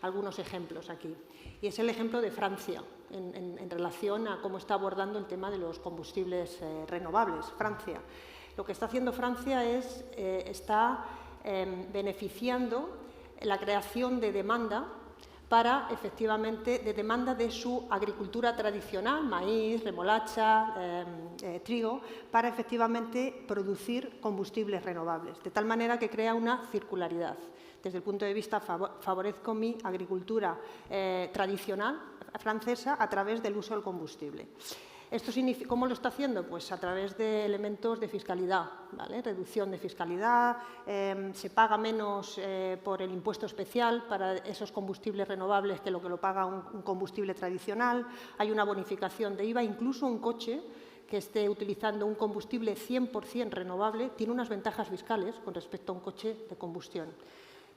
S6: algunos ejemplos aquí. Y es el ejemplo de Francia en relación a cómo está abordando el tema de los combustibles renovables. Francia. Lo que está haciendo Francia es está beneficiando la creación de demanda para, efectivamente, de demanda de su agricultura tradicional, maíz, remolacha, trigo, para, efectivamente, producir combustibles renovables, de tal manera que crea una circularidad. Desde el punto de vista, favorezco mi agricultura tradicional francesa a través del uso del combustible. ¿Esto significa, cómo lo está haciendo? Pues a través de elementos de fiscalidad, ¿vale? Reducción de fiscalidad, se paga menos por el impuesto especial para esos combustibles renovables que lo paga un combustible tradicional, hay una bonificación de IVA, incluso un coche que esté utilizando un combustible 100% renovable tiene unas ventajas fiscales con respecto a un coche de combustión.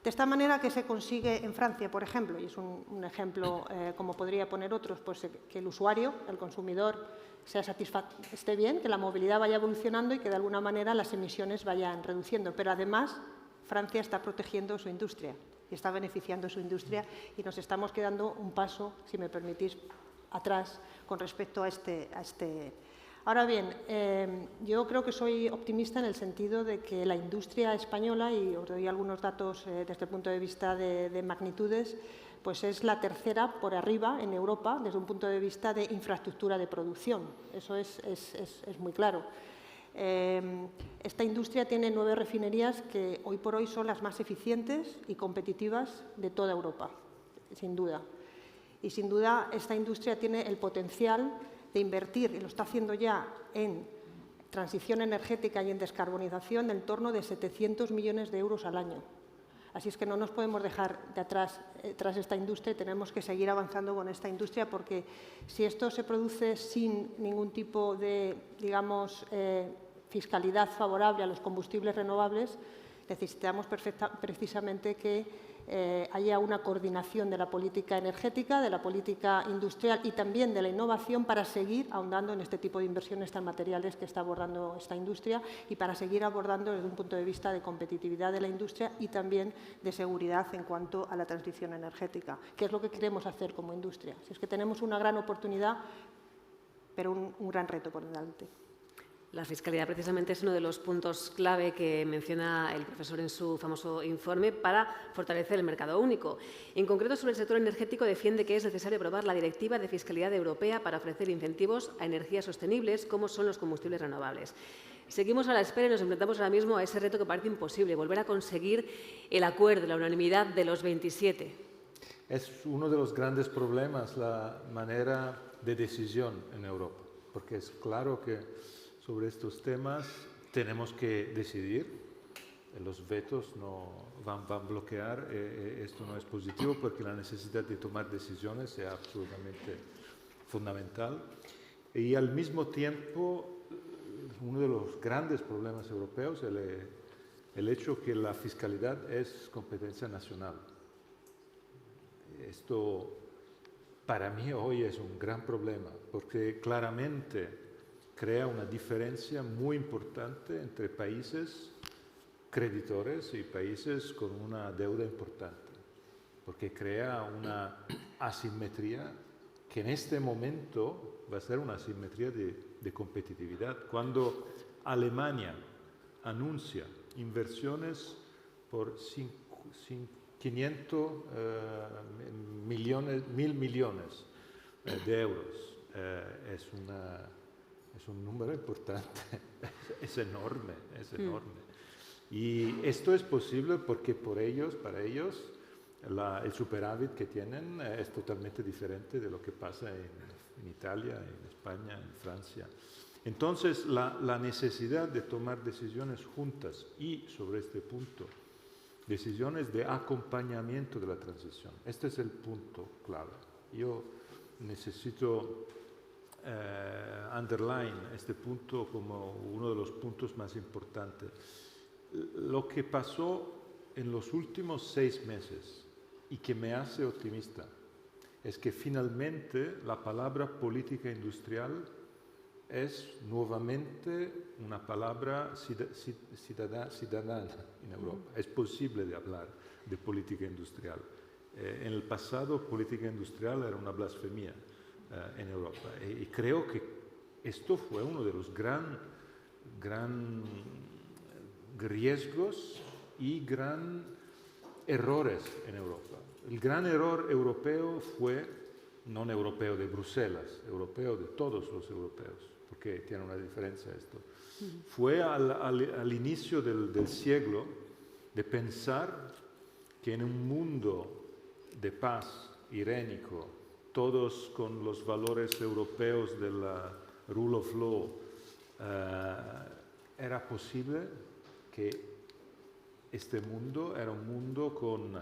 S6: De esta manera, ¿qué se consigue en Francia, por ejemplo? Y es un ejemplo, como podría poner otros, pues que el usuario, el consumidor, esté bien, que la movilidad vaya evolucionando y que de alguna manera las emisiones vayan reduciendo. Pero además, Francia está protegiendo su industria y está beneficiando su industria y nos estamos quedando un paso, si me permitís, atrás con respecto a este. Ahora bien, yo creo que soy optimista en el sentido de que la industria española, y os doy algunos datos desde el punto de vista de magnitudes, pues es la tercera por arriba en Europa desde un punto de vista de infraestructura de producción. Eso es muy claro. Esta industria tiene 9 refinerías que hoy por hoy son las más eficientes y competitivas de toda Europa, sin duda. Y sin duda esta industria tiene el potencial de invertir, y lo está haciendo ya, en transición energética y en descarbonización en torno de 700 millones de euros al año. Así es que no nos podemos dejar de atrás tras esta industria, tenemos que seguir avanzando con esta industria, porque si esto se produce sin ningún tipo de, digamos, fiscalidad favorable a los combustibles renovables, necesitamos precisamente que haya una coordinación de la política energética, de la política industrial y también de la innovación para seguir ahondando en este tipo de inversiones tan materiales que está abordando esta industria y para seguir abordando desde un punto de vista de competitividad de la industria y también de seguridad en cuanto a la transición energética, que es lo que queremos hacer como industria. Si es que tenemos una gran oportunidad, pero un gran reto por delante.
S1: La fiscalidad precisamente es uno de los puntos clave que menciona el profesor en su famoso informe para fortalecer el mercado único. En concreto, sobre el sector energético, defiende que es necesario aprobar la Directiva de Fiscalidad Europea para ofrecer incentivos a energías sostenibles, como son los combustibles renovables. Seguimos a la espera y nos enfrentamos ahora mismo a ese reto que parece imposible, volver a conseguir el acuerdo, la unanimidad de los 27.
S4: Es uno de los grandes problemas la manera de decisión en Europa, porque es claro que sobre estos temas tenemos que decidir, los vetos no van a bloquear, esto no es positivo porque la necesidad de tomar decisiones es absolutamente fundamental. Y al mismo tiempo, uno de los grandes problemas europeos es el hecho que la fiscalidad es competencia nacional. Esto para mí hoy es un gran problema porque claramente crea una diferencia muy importante entre países creditores y países con una deuda importante, porque crea una asimetría que en este momento va a ser una asimetría de competitividad. Cuando Alemania anuncia inversiones por 500 mil millones de euros, es un número importante, es enorme, es enorme. Y esto es posible porque para ellos, el superávit que tienen es totalmente diferente de lo que pasa en Italia, en España, en Francia. Entonces, la necesidad de tomar decisiones juntas y, sobre este punto, decisiones de acompañamiento de la transición. Este es el punto clave. Yo necesito underline este punto como uno de los puntos más importantes. Lo que pasó en los últimos 6 meses y que me hace optimista es que finalmente la palabra política industrial es nuevamente una palabra ciudadana en Europa. Es posible de hablar de política industrial. En el pasado, política industrial era una blasfemia en Europa. Y creo que esto fue uno de los gran riesgos y gran errores en Europa. El gran error europeo fue, no europeo de Bruselas, europeo de todos los europeos, porque tiene una diferencia esto. Fue al inicio del siglo de pensar que en un mundo de paz irénico, todos con los valores europeos de la rule of law, era posible que este mundo era un mundo con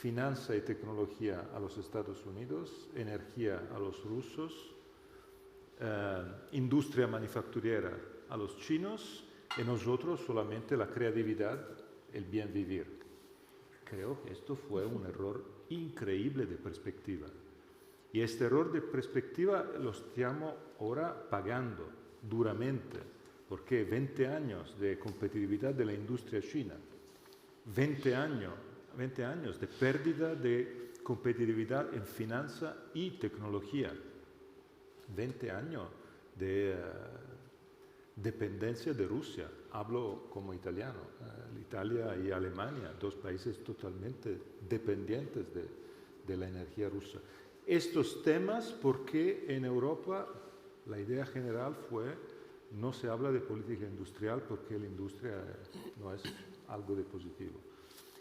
S4: finanza y tecnología a los Estados Unidos, energía a los rusos, industria manufacturera a los chinos y nosotros solamente la creatividad, el bien vivir. Creo que esto fue un error increíble de perspectiva. Y este error de perspectiva lo estamos ahora pagando duramente, porque 20 años de competitividad de la industria china, 20 años de pérdida de competitividad en finanza y tecnología, 20 años de dependencia de Rusia. Hablo como italiano. Italia y Alemania, 2 países totalmente dependientes de la energía rusa. Estos temas, porque en Europa la idea general fue no se habla de política industrial porque la industria no es algo de positivo.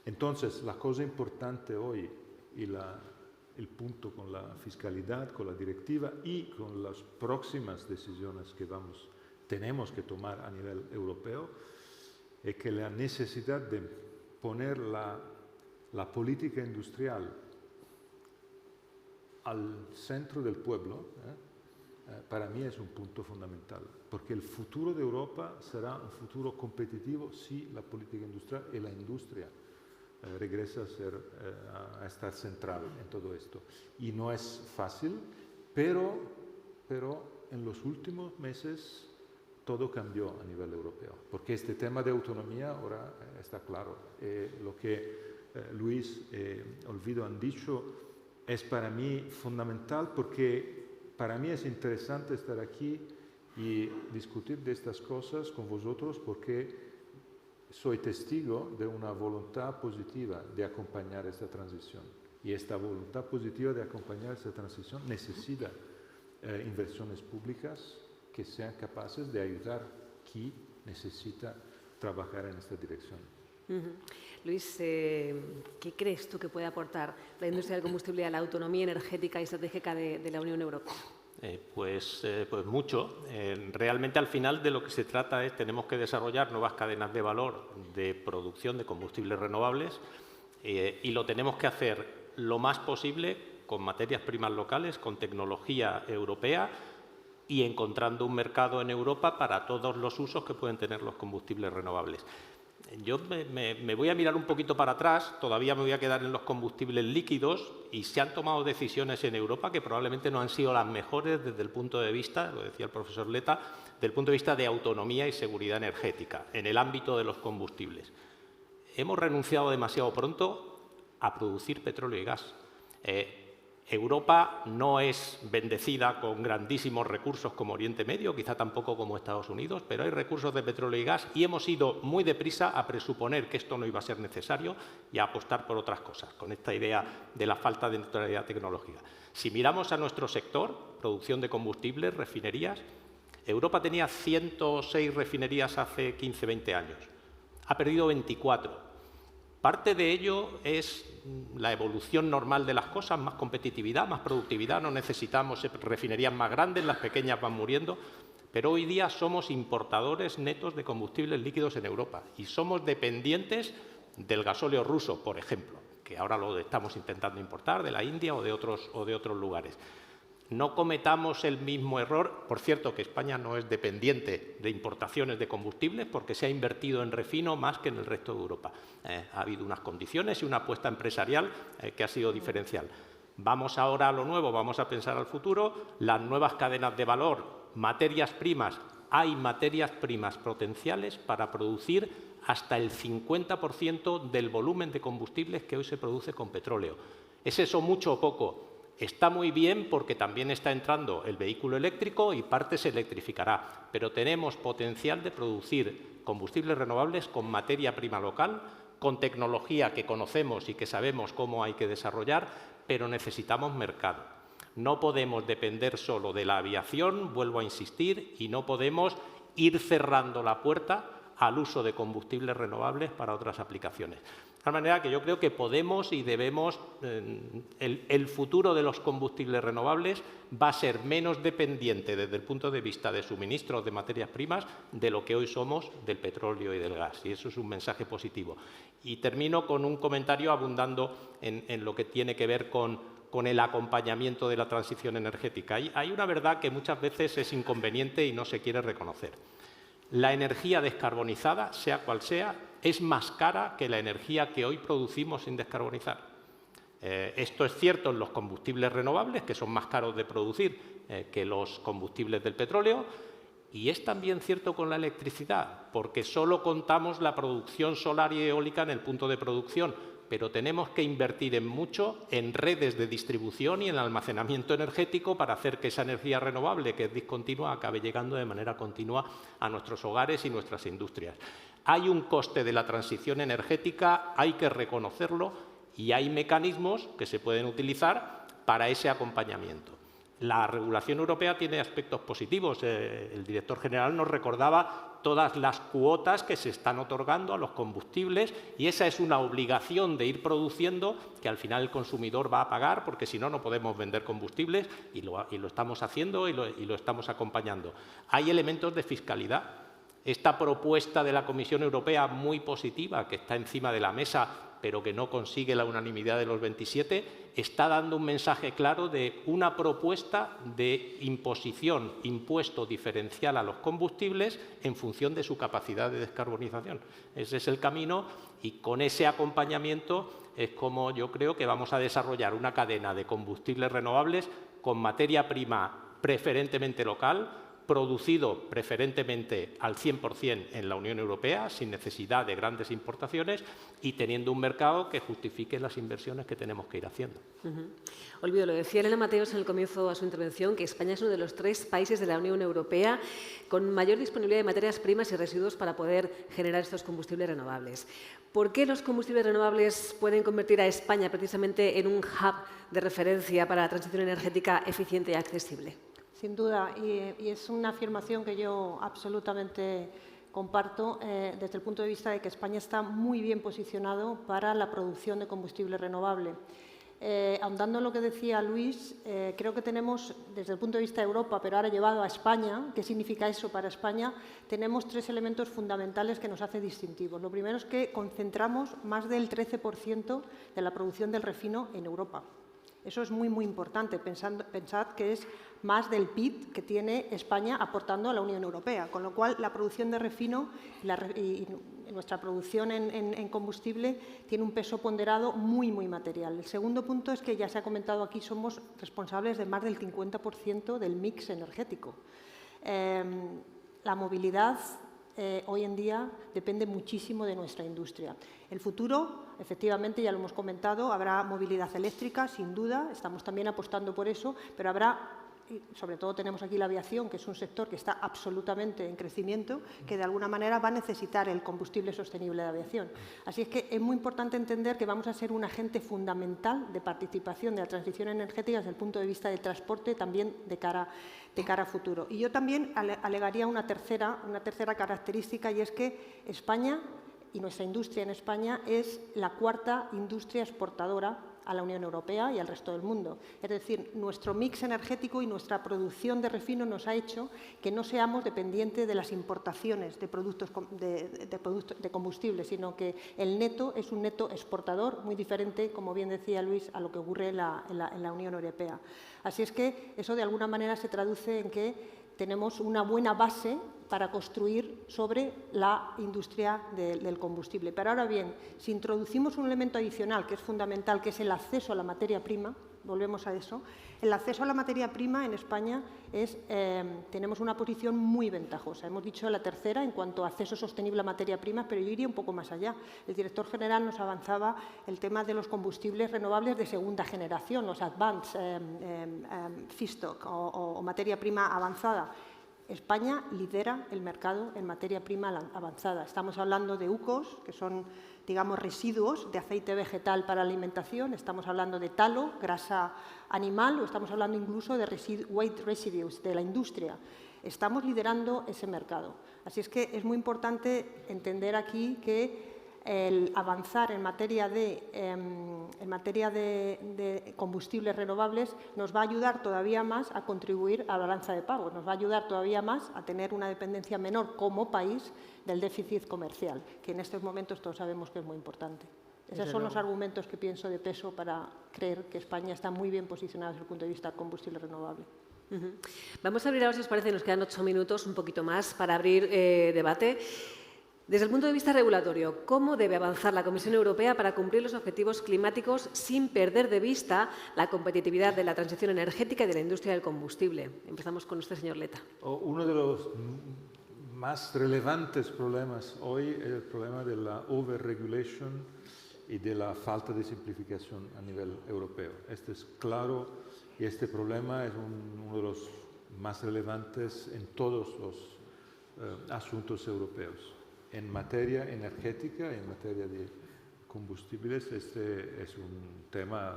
S4: Entonces, la cosa importante hoy y el punto con la fiscalidad, con la directiva y con las próximas decisiones que tenemos que tomar a nivel europeo es que la necesidad de poner la política industrial al centro del pueblo para mí es un punto fundamental, porque el futuro de Europa será un futuro competitivo si la política industrial y la industria regresa a estar central en todo esto. Y no es fácil, pero en los últimos meses todo cambió a nivel europeo, porque este tema de autonomía ahora está claro. Lo que Luis y Olvido han dicho es para mí fundamental, porque para mí es interesante estar aquí y discutir de estas cosas con vosotros, porque soy testigo de una voluntad positiva de acompañar esta transición. Y esta voluntad positiva de acompañar esta transición necesita inversiones públicas que sean capaces de ayudar a quien necesita trabajar en esta dirección.
S1: Luis, ¿qué crees tú que puede aportar la industria del combustible a la autonomía energética y estratégica de la Unión Europea?
S5: Pues mucho. Realmente al final de lo que se trata es tenemos que desarrollar nuevas cadenas de valor de producción de combustibles renovables y lo tenemos que hacer lo más posible con materias primas locales, con tecnología europea y encontrando un mercado en Europa para todos los usos que pueden tener los combustibles renovables. Yo me voy a mirar un poquito para atrás, todavía me voy a quedar en los combustibles líquidos y se han tomado decisiones en Europa que probablemente no han sido las mejores desde el punto de vista, lo decía el profesor Leta, del punto de vista de autonomía y seguridad energética en el ámbito de los combustibles. Hemos renunciado demasiado pronto a producir petróleo y gas. Europa no es bendecida con grandísimos recursos como Oriente Medio, quizá tampoco como Estados Unidos, pero hay recursos de petróleo y gas y hemos ido muy deprisa a presuponer que esto no iba a ser necesario y a apostar por otras cosas, con esta idea de la falta de neutralidad tecnológica. Si miramos a nuestro sector, producción de combustibles, refinerías, Europa tenía 106 refinerías hace 15, 20 años. Ha perdido 24. Parte de ello es la evolución normal de las cosas, más competitividad, más productividad, no necesitamos refinerías más grandes, las pequeñas van muriendo, pero hoy día somos importadores netos de combustibles líquidos en Europa y somos dependientes del gasóleo ruso, por ejemplo, que ahora lo estamos intentando importar de la India o de otros lugares. No cometamos el mismo error. Por cierto, que España no es dependiente de importaciones de combustibles porque se ha invertido en refino más que en el resto de Europa. Ha habido unas condiciones y una apuesta empresarial que ha sido diferencial. Vamos ahora a lo nuevo, vamos a pensar al futuro, las nuevas cadenas de valor, materias primas. Hay materias primas potenciales para producir hasta el 50% del volumen de combustibles que hoy se produce con petróleo. ¿Es eso mucho o poco? Está muy bien porque también está entrando el vehículo eléctrico y parte se electrificará, pero tenemos potencial de producir combustibles renovables con materia prima local, con tecnología que conocemos y que sabemos cómo hay que desarrollar, pero necesitamos mercado. No podemos depender solo de la aviación, vuelvo a insistir, y no podemos ir cerrando la puerta al uso de combustibles renovables para otras aplicaciones. De tal manera que yo creo que podemos y debemos, el futuro de los combustibles renovables va a ser menos dependiente desde el punto de vista de suministros de materias primas de lo que hoy somos del petróleo y del gas. Y eso es un mensaje positivo. Y termino con un comentario abundando en lo que tiene que ver con el acompañamiento de la transición energética. Hay una verdad que muchas veces es inconveniente y no se quiere reconocer. La energía descarbonizada, sea cual sea, es más cara que la energía que hoy producimos sin descarbonizar. Esto es cierto en los combustibles renovables, que son más caros de producir que los combustibles del petróleo, y es también cierto con la electricidad, porque solo contamos la producción solar y eólica en el punto de producción, pero tenemos que invertir mucho en redes de distribución y en almacenamiento energético para hacer que esa energía renovable, que es discontinua, acabe llegando de manera continua a nuestros hogares y nuestras industrias. Hay un coste de la transición energética, hay que reconocerlo, y hay mecanismos que se pueden utilizar para ese acompañamiento. La regulación europea tiene aspectos positivos. El director general nos recordaba todas las cuotas que se están otorgando a los combustibles y esa es una obligación de ir produciendo que al final el consumidor va a pagar porque si no, no podemos vender combustibles y lo estamos haciendo y lo estamos acompañando. Hay elementos de fiscalidad. Esta propuesta de la Comisión Europea muy positiva que está encima de la mesa pero que no consigue la unanimidad de los 27, está dando un mensaje claro de una propuesta de imposición, impuesto diferencial a los combustibles en función de su capacidad de descarbonización. Ese es el camino y con ese acompañamiento es como yo creo que vamos a desarrollar una cadena de combustibles renovables con materia prima preferentemente local, producido preferentemente al 100% en la Unión Europea, sin necesidad de grandes importaciones y teniendo un mercado que justifique las inversiones que tenemos que ir haciendo.
S1: Olvido, lo decía Elena Mateos en el comienzo de su intervención, que España es uno de los 3 países de la Unión Europea con mayor disponibilidad de materias primas y residuos para poder generar estos combustibles renovables. ¿Por qué los combustibles renovables pueden convertir a España precisamente en un hub de referencia para la transición energética eficiente y accesible?
S6: Sin duda, y es una afirmación que yo absolutamente comparto desde el punto de vista de que España está muy bien posicionado para la producción de combustible renovable. Ahondando en lo que decía Luis, creo que tenemos, desde el punto de vista de Europa, pero ahora llevado a España, ¿qué significa eso para España? Tenemos 3 elementos fundamentales que nos hacen distintivos. Lo primero es que concentramos más del 13% de la producción del refino en Europa. Eso es muy, muy importante. Pensad que es más del PIB que tiene España aportando a la Unión Europea, con lo cual la producción de refino y nuestra producción en combustible tiene un peso ponderado muy, muy material. El segundo punto es que, ya se ha comentado aquí, somos responsables de más del 50% del mix energético. La movilidad hoy en día depende muchísimo de nuestra industria. El futuro, efectivamente, ya lo hemos comentado, habrá movilidad eléctrica, sin duda, estamos también apostando por eso, pero habrá, y sobre todo tenemos aquí la aviación, que es un sector que está absolutamente en crecimiento, que de alguna manera va a necesitar el combustible sostenible de aviación. Así es que es muy importante entender que vamos a ser un agente fundamental de participación de la transición energética desde el punto de vista del transporte, también de cara a futuro. Y yo también alegaría una tercera característica, y es que España y nuestra industria en España es la 4ª industria exportadora a la Unión Europea y al resto del mundo. Es decir, nuestro mix energético y nuestra producción de refino nos ha hecho que no seamos dependientes de las importaciones de productos de combustible, sino que el neto es un neto exportador muy diferente, como bien decía Luis, a lo que ocurre en la Unión Europea. Así es que eso de alguna manera se traduce en que tenemos una buena base para construir sobre la industria del combustible. Pero ahora bien, si introducimos un elemento adicional que es fundamental, que es el acceso a la materia prima, volvemos a eso, el acceso a la materia prima en España tenemos una posición muy ventajosa. Hemos dicho la 3ª en cuanto a acceso sostenible a materia prima, pero yo iría un poco más allá. El director general nos avanzaba el tema de los combustibles renovables de segunda generación, los advanced feedstock o materia prima avanzada. España lidera el mercado en materia prima avanzada. Estamos hablando de UCOs, que son, digamos, residuos de aceite vegetal para alimentación. Estamos hablando de talo, grasa animal, o estamos hablando incluso de white residues de la industria. Estamos liderando ese mercado. Así es que es muy importante entender aquí que el avanzar en materia de combustibles renovables nos va a ayudar todavía más a contribuir a la balanza de pagos, nos va a ayudar todavía más a tener una dependencia menor como país del déficit comercial, que en estos momentos todos sabemos que es muy importante. Esos son los argumentos que pienso de peso para creer que España está muy bien posicionada desde el punto de vista del combustible renovable.
S1: Vamos a abrir ahora, si os parece, nos quedan 8 minutos, un poquito más, para abrir debate. Desde el punto de vista regulatorio, ¿cómo debe avanzar la Comisión Europea para cumplir los objetivos climáticos sin perder de vista la competitividad de la transición energética y de la industria del combustible? Empezamos con usted, señor Letta.
S4: Uno de los más relevantes problemas hoy es el problema de la overregulation y de la falta de simplificación a nivel europeo. Este es claro y este problema es uno de los más relevantes en todos los asuntos europeos. En materia energética, en materia de combustibles, este es un tema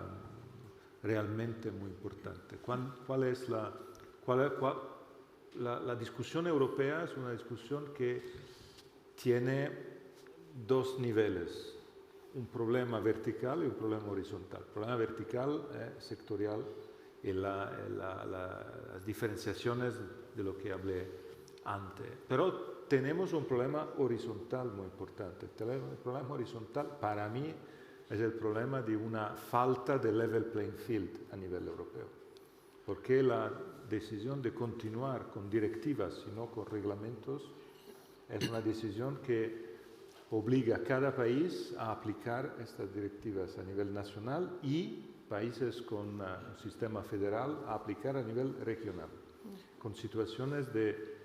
S4: realmente muy importante. ¿Cuál es la discusión europea? Es una discusión que tiene 2 niveles, un problema vertical y un problema horizontal. El problema vertical es sectorial y las diferenciaciones de lo que hablé antes. Pero tenemos un problema horizontal muy importante. El problema horizontal para mí es el problema de una falta de level playing field a nivel europeo. Porque la decisión de continuar con directivas y no con reglamentos es una decisión que obliga a cada país a aplicar estas directivas a nivel nacional y países con un sistema federal a aplicar a nivel regional, con situaciones de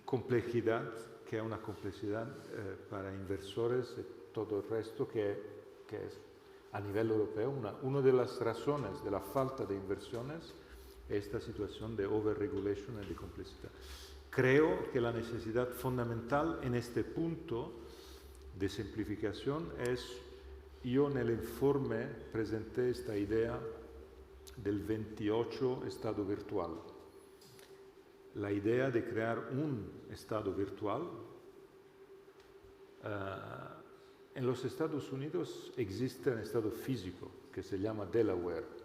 S4: complejidad, que es una complejidad para inversores y todo el resto que es a nivel europeo. Una de las razones de la falta de inversiones es esta situación de over-regulation y de complejidad. Creo que la necesidad fundamental en este punto de simplificación es, yo en el informe presenté esta idea del 28 estado virtual. La idea de crear un estado virtual. En los Estados Unidos existe un estado físico que se llama Delaware.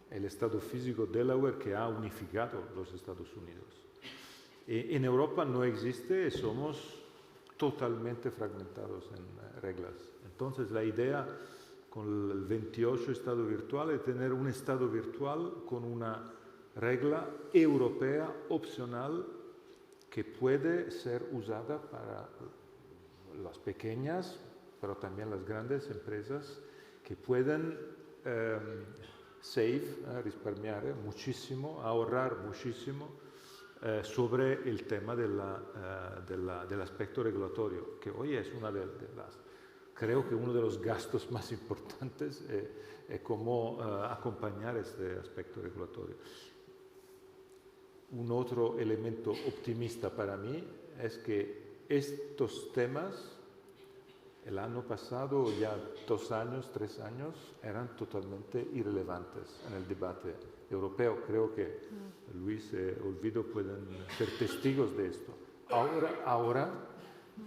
S4: El estado físico Delaware que ha unificado los Estados Unidos. En Europa no existe y somos totalmente fragmentados en reglas. Entonces la idea con el 28 estado virtual es tener un estado virtual con una regla europea opcional que puede ser usada para las pequeñas, pero también las grandes empresas que pueden risparmiar muchísimo, ahorrar muchísimo sobre el tema del aspecto regulatorio, que hoy es una de las, creo que uno de los gastos más importantes es cómo acompañar este aspecto regulatorio. Un otro elemento optimista para mí es que estos temas, el año pasado, ya 2 años, 3 años, eran totalmente irrelevantes en el debate europeo. Creo que Luis y Olvido pueden ser testigos de esto. Ahora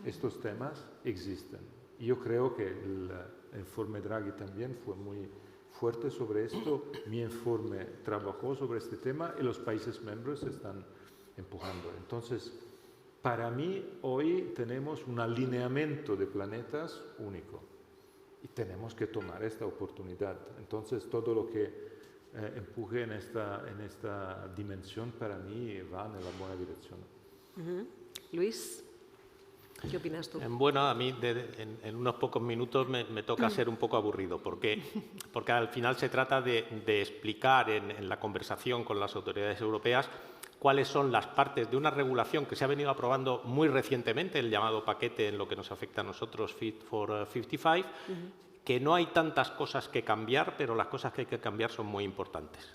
S4: estos temas existen. Yo creo que el informe Draghi también fue muy fuerte sobre esto. Mi informe trabajó sobre este tema y los países miembros están empujando. Entonces, para mí, hoy tenemos un alineamiento de planetas único y tenemos que tomar esta oportunidad. Entonces, todo lo que empuje en esta dimensión, para mí, va en la buena dirección.
S1: Luis, ¿qué opinas tú?
S5: Bueno, a mí en unos pocos minutos me toca ser un poco aburrido, porque al final se trata de explicar en la conversación con las autoridades europeas cuáles son las partes de una regulación que se ha venido aprobando muy recientemente, el llamado paquete en lo que nos afecta a nosotros, Fit for 55, que no hay tantas cosas que cambiar, pero las cosas que hay que cambiar son muy importantes.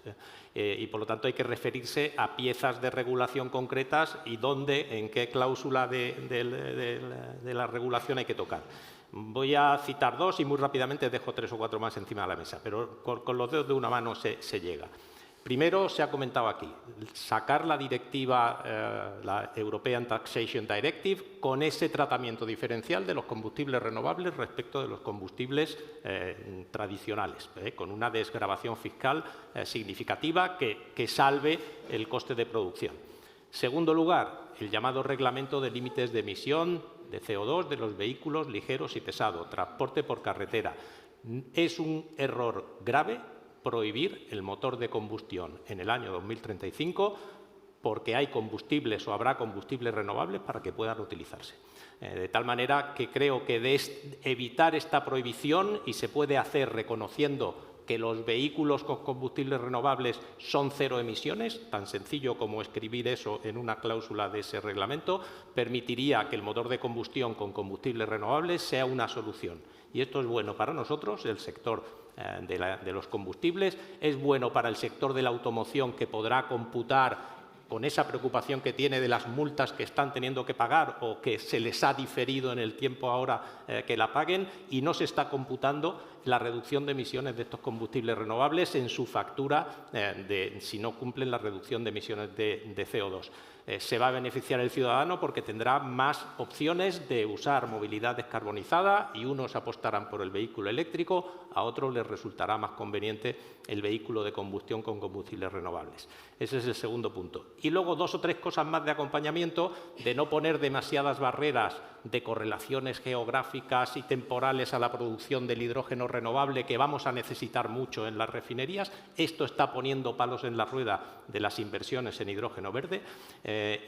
S5: Y por lo tanto hay que referirse a piezas de regulación concretas y dónde, en qué cláusula de la regulación hay que tocar. Voy a citar 2 y muy rápidamente dejo 3 o 4 más encima de la mesa, pero con los dedos de una mano se llega. Primero, se ha comentado aquí, sacar la directiva, la European Taxation Directive, con ese tratamiento diferencial de los combustibles renovables respecto de los combustibles tradicionales, con una desgravación fiscal significativa que salve el coste de producción. Segundo lugar, el llamado reglamento de límites de emisión de CO2 de los vehículos ligeros y pesados, transporte por carretera. Es un error grave prohibir el motor de combustión en el año 2035 porque hay combustibles o habrá combustibles renovables para que puedan utilizarse. De tal manera que creo que de evitar esta prohibición, y se puede hacer reconociendo que los vehículos con combustibles renovables son 0 emisiones, tan sencillo como escribir eso en una cláusula de ese reglamento, permitiría que el motor de combustión con combustibles renovables sea una solución. Y esto es bueno para nosotros, el sector de los combustibles, es bueno para el sector de la automoción, que podrá computar con esa preocupación que tiene de las multas que están teniendo que pagar o que se les ha diferido en el tiempo ahora que la paguen, y no se está computando la reducción de emisiones de estos combustibles renovables en su factura si no cumplen la reducción de emisiones de CO2. Se va a beneficiar el ciudadano porque tendrá más opciones de usar movilidad descarbonizada y unos apostarán por el vehículo eléctrico, a otros les resultará más conveniente el vehículo de combustión con combustibles renovables. Ese es el segundo punto. Y luego 2 o 3 cosas más de acompañamiento, de no poner demasiadas barreras de correlaciones geográficas y temporales a la producción del hidrógeno renovable que vamos a necesitar mucho en las refinerías. Esto está poniendo palos en la rueda de las inversiones en hidrógeno verde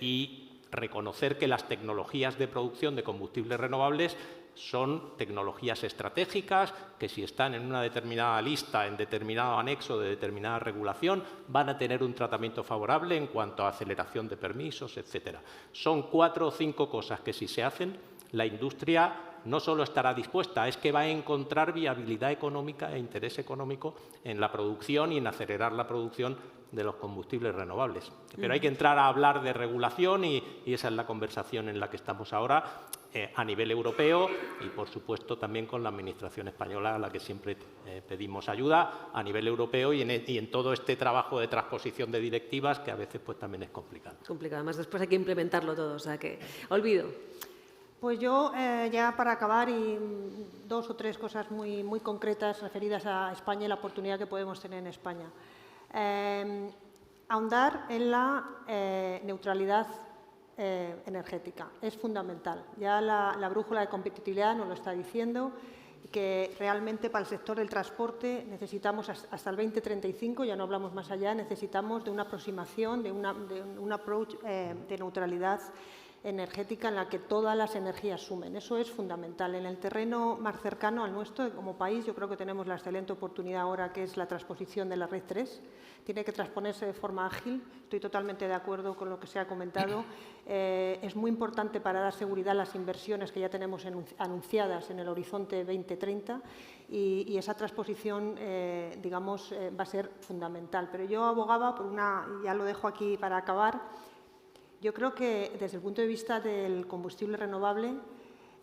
S5: y reconocer que las tecnologías de producción de combustibles renovables son tecnologías estratégicas que si están en una determinada lista, en determinado anexo de determinada regulación, van a tener un tratamiento favorable en cuanto a aceleración de permisos, etcétera. Son 4 o 5 cosas que si se hacen, la industria no solo estará dispuesta, es que va a encontrar viabilidad económica e interés económico en la producción y en acelerar la producción de los combustibles renovables. Pero hay que entrar a hablar de regulación y esa es la conversación en la que estamos ahora a nivel europeo y, por supuesto, también con la Administración española, a la que siempre pedimos ayuda a nivel europeo y en todo este trabajo de transposición de directivas que a veces pues, también es complicado.
S1: Complicado. Además, después hay que implementarlo todo. O sea que, Olvido.
S6: Pues yo, ya para acabar, y 2 o 3 cosas muy, muy concretas referidas a España y la oportunidad que podemos tener en España. Ahondar en la neutralidad energética es fundamental. Ya la brújula de competitividad nos lo está diciendo, que realmente para el sector del transporte necesitamos hasta el 2035, ya no hablamos más allá, necesitamos de una aproximación, de un approach de neutralidad energética en la que todas las energías sumen. Eso es fundamental. En el terreno más cercano al nuestro, como país, yo creo que tenemos la excelente oportunidad ahora, que es la transposición de la Red 3. Tiene que transponerse de forma ágil. Estoy totalmente de acuerdo con lo que se ha comentado. Es muy importante para dar seguridad a las inversiones que ya tenemos anunciadas en el horizonte 2030 y esa transposición, digamos, va a ser fundamental. Pero yo abogaba por una, ya lo dejo aquí para acabar. Yo creo que desde el punto de vista del combustible renovable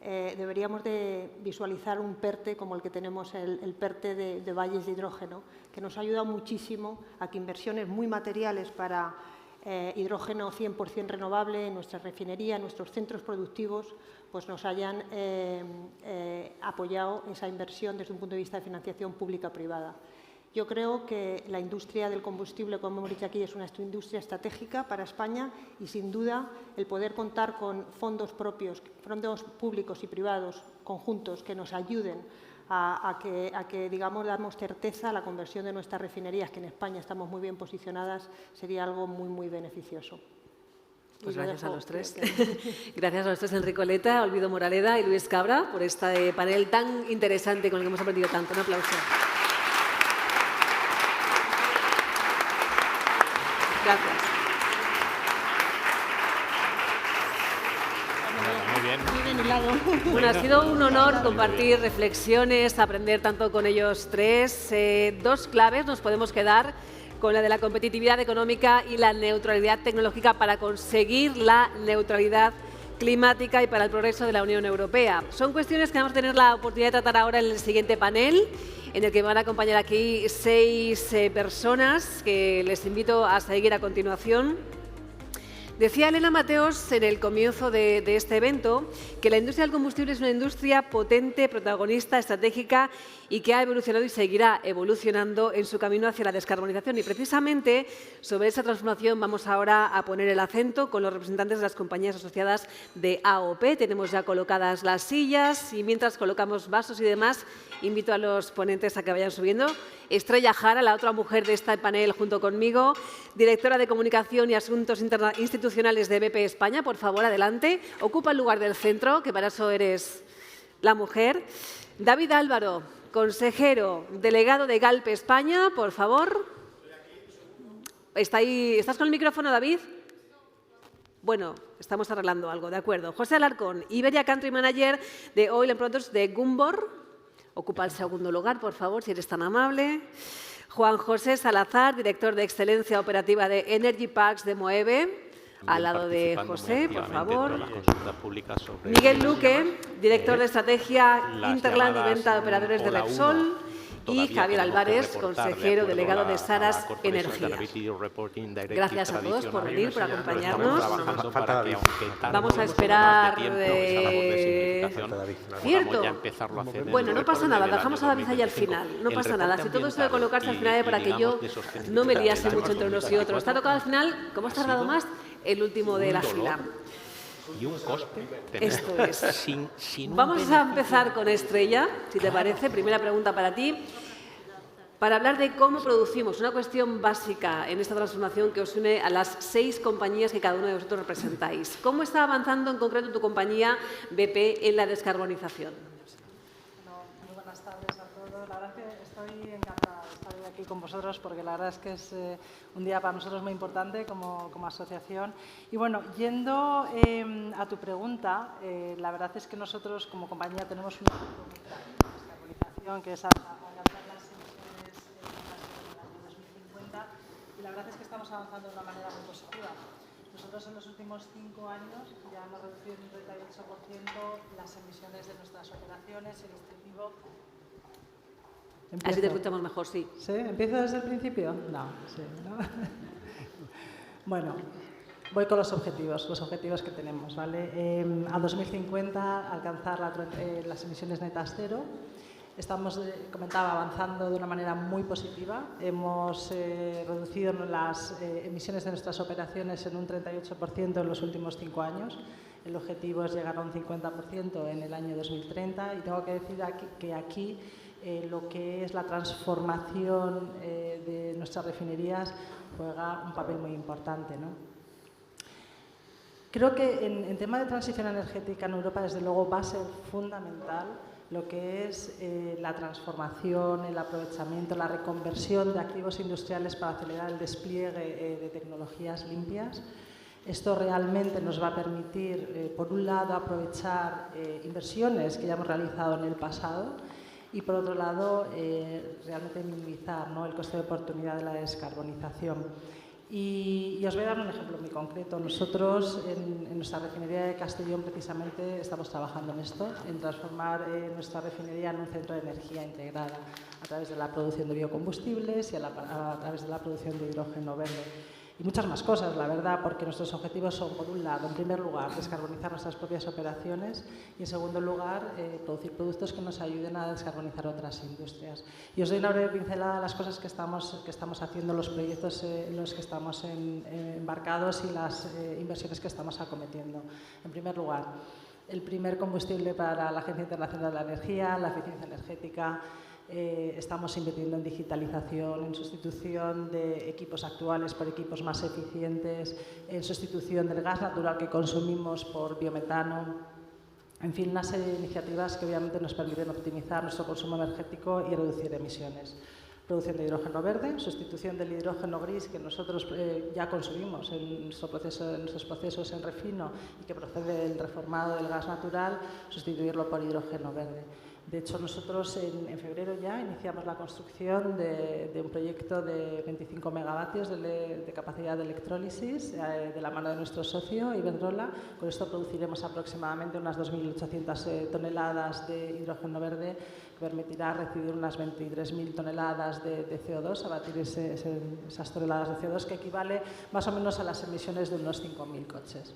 S6: deberíamos de visualizar un PERTE como el que tenemos, el PERTE de valles de hidrógeno, que nos ha ayudado muchísimo a que inversiones muy materiales para hidrógeno 100% renovable en nuestra refinería, en nuestros centros productivos, pues nos hayan apoyado esa inversión desde un punto de vista de financiación pública-privada. Yo creo que la industria del combustible, como hemos dicho aquí, es una industria estratégica para España y, sin duda, el poder contar con fondos propios, fondos públicos y privados conjuntos que nos ayuden a que digamos, damos certeza a la conversión de nuestras refinerías, que en España estamos muy bien posicionadas, sería algo muy, muy beneficioso.
S1: Pues gracias a los tres. Gracias a los tres, Enrico Leta, Olvido Moraleda y Luis Cabra, por este panel tan interesante con el que hemos aprendido tanto. Un aplauso. Gracias.
S5: Muy bien.
S6: Muy bien hilado.
S1: Bueno, ha sido un honor compartir reflexiones, aprender tanto con ellos tres. 2 claves nos podemos quedar con la de la competitividad económica y la neutralidad tecnológica para conseguir la neutralidad climática y para el progreso de la Unión Europea. Son cuestiones que vamos a tener la oportunidad de tratar ahora en el siguiente panel, en el que me van a acompañar aquí 6 personas que les invito a seguir a continuación. Decía Elena Mateos en el comienzo de este evento que la industria del combustible es una industria potente, protagonista, estratégica y que ha evolucionado y seguirá evolucionando en su camino hacia la descarbonización. Y precisamente sobre esa transformación vamos ahora a poner el acento con los representantes de las compañías asociadas de AOP. Tenemos ya colocadas las sillas y mientras colocamos vasos y demás, invito a los ponentes a que vayan subiendo. Estrella Jara, la otra mujer de este panel junto conmigo, directora de Comunicación y Asuntos Institucionales de BP España. Por favor, adelante. Ocupa el lugar del centro, que para eso eres la mujer. David Álvaro, consejero delegado de Galp España, por favor. ¿Está ahí? ¿Estás con el micrófono, David? Bueno, estamos arreglando algo, de acuerdo. José Alarcón, Iberia Country Manager de Oil and Products de Gumbor. Ocupa el segundo lugar, por favor, si eres tan amable. Juan José Salazar, director de Excelencia Operativa de Energy Packs de Moeve. Al lado de
S5: participando muy
S1: José, por
S5: activamente en
S1: favor.
S5: todas las consultas públicas sobre
S1: Miguel
S5: las
S1: Luque,
S5: llamadas,
S1: director de Estrategia
S5: las
S1: Interland y
S5: llamadas
S1: Venta de Operadores de
S5: Hola
S1: Repsol.
S5: 1,
S1: Y
S5: todavía
S1: Javier
S5: tenemos que
S1: Álvarez,
S5: reportar, de
S1: consejero
S5: acuerdo
S1: delegado
S5: a la
S1: de Saras
S5: Corporation
S1: Energía.
S5: Activity Reporting Directive
S1: Gracias a todos por
S5: tradicional.
S1: venir, por
S5: Pero
S1: acompañarnos.
S5: estamos trabajando para que, aunque tarde
S1: Vamos a
S5: un poco
S1: esperar
S5: más de tiempo, esa labor de simplificación,
S1: Cierto.
S5: podamos ya empezarlo a hacer en
S1: Bueno,
S5: el
S1: no pasa
S5: reporte
S1: nada,
S5: del
S1: dejamos a
S5: año
S1: David ahí al
S5: 2025.
S1: final, no
S5: El
S1: pasa nada.
S5: reporte
S1: Si todo esto de colocarse al
S5: ambiental
S1: final es para que yo
S5: digamos, de sostenibilidad
S1: no me
S5: del
S1: liase
S5: año
S1: mucho entre unos y otros. Está tocado al final, ¿cómo has tardado más? El último de la fila.
S5: Y un coste
S1: Esto es.
S5: sin un
S1: Vamos a
S5: beneficio.
S1: empezar con Estrella, si te parece. Primera pregunta para ti. Para hablar de cómo producimos, una cuestión básica en esta transformación que os une a las 6 compañías que cada uno de vosotros representáis. ¿Cómo está avanzando en concreto tu compañía BP en la descarbonización?
S7: Muy buenas tardes a todos. La verdad es que estoy encantada de estar hoy aquí con vosotros porque la verdad es que es un día para nosotros muy importante como asociación. Y bueno, yendo a tu pregunta, la verdad es que nosotros como compañía tenemos una descarbonización que es alcanzar las emisiones en el año 2050 y la verdad es que estamos avanzando de una manera muy positiva. Nosotros en los últimos 5 años ya hemos reducido en un 38% las emisiones de nuestras operaciones. El objetivo...
S1: Así te escuchamos mejor, sí.
S7: ¿Sí? ¿Empiezo desde el principio? No, sí, ¿no? Bueno, voy con los objetivos que tenemos, ¿vale? A 2050 alcanzar las emisiones netas cero. Estamos, comentaba, avanzando de una manera muy positiva. Hemos reducido las emisiones de nuestras operaciones en un 38% en los últimos 5 años. El objetivo es llegar a un 50% en el año 2030 y tengo que decir que aquí lo que es la transformación de nuestras refinerías juega un papel muy importante, ¿no? Creo que en tema de transición energética en Europa, desde luego, va a ser fundamental lo que es la transformación, el aprovechamiento, la reconversión de activos industriales para acelerar el despliegue de tecnologías limpias. Esto realmente nos va a permitir, por un lado, aprovechar inversiones que ya hemos realizado en el pasado y, por otro lado, realmente minimizar, ¿no?, el coste de oportunidad de la descarbonización. Y os voy a dar un ejemplo muy concreto. Nosotros en nuestra refinería de Castellón precisamente estamos trabajando en esto, en transformar nuestra refinería en un centro de energía integrada a través de la producción de biocombustibles y a través de la producción de hidrógeno verde. Y muchas más cosas, la verdad, porque nuestros objetivos son, por un lado, en primer lugar, descarbonizar nuestras propias operaciones y, en segundo lugar, producir productos que nos ayuden a descarbonizar otras industrias. Y os doy una breve pincelada de las cosas que estamos haciendo, los proyectos en los que estamos embarcados y las inversiones que estamos acometiendo. En primer lugar, el primer combustible para la Agencia Internacional de la Energía, la eficiencia energética. Estamos invirtiendo en digitalización, en sustitución de equipos actuales por equipos más eficientes, en sustitución del gas natural que consumimos por biometano. En fin, una serie de iniciativas que obviamente nos permiten optimizar nuestro consumo energético y reducir emisiones. Producción de hidrógeno verde, sustitución del hidrógeno gris que nosotros ya consumimos en nuestros procesos en refino y que procede del reformado del gas natural, sustituirlo por hidrógeno verde. De hecho, nosotros en febrero ya iniciamos la construcción de un proyecto de 25 megavatios de capacidad de electrólisis de la mano de nuestro socio Iberdrola. Con esto produciremos aproximadamente unas 2.800 toneladas de hidrógeno verde que permitirá recibir unas 23.000 toneladas de CO2, abatir esas toneladas de CO2 que equivale más o menos a las emisiones de unos 5.000 coches.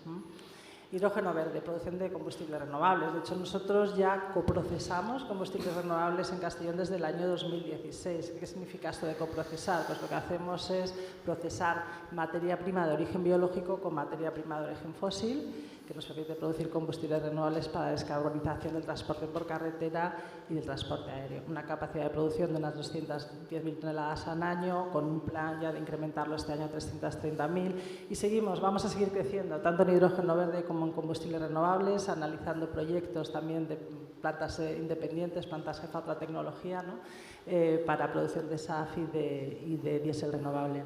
S7: Hidrógeno verde, producción de combustibles renovables. De hecho, nosotros ya coprocesamos combustibles renovables en Castellón desde el año 2016. ¿Qué significa esto de coprocesar? Pues lo que hacemos es procesar materia prima de origen biológico con materia prima de origen fósil, que nos permite producir combustibles renovables para la descarbonización del transporte por carretera y del transporte aéreo. Una capacidad de producción de unas 210.000 toneladas al año, con un plan ya de incrementarlo este año a 330.000. Y seguimos, vamos a seguir creciendo, tanto en hidrógeno verde como en combustibles renovables, analizando proyectos también de plantas independientes, plantas jefa de alta tecnología, ¿no?, para producción de SAF y de diésel renovable.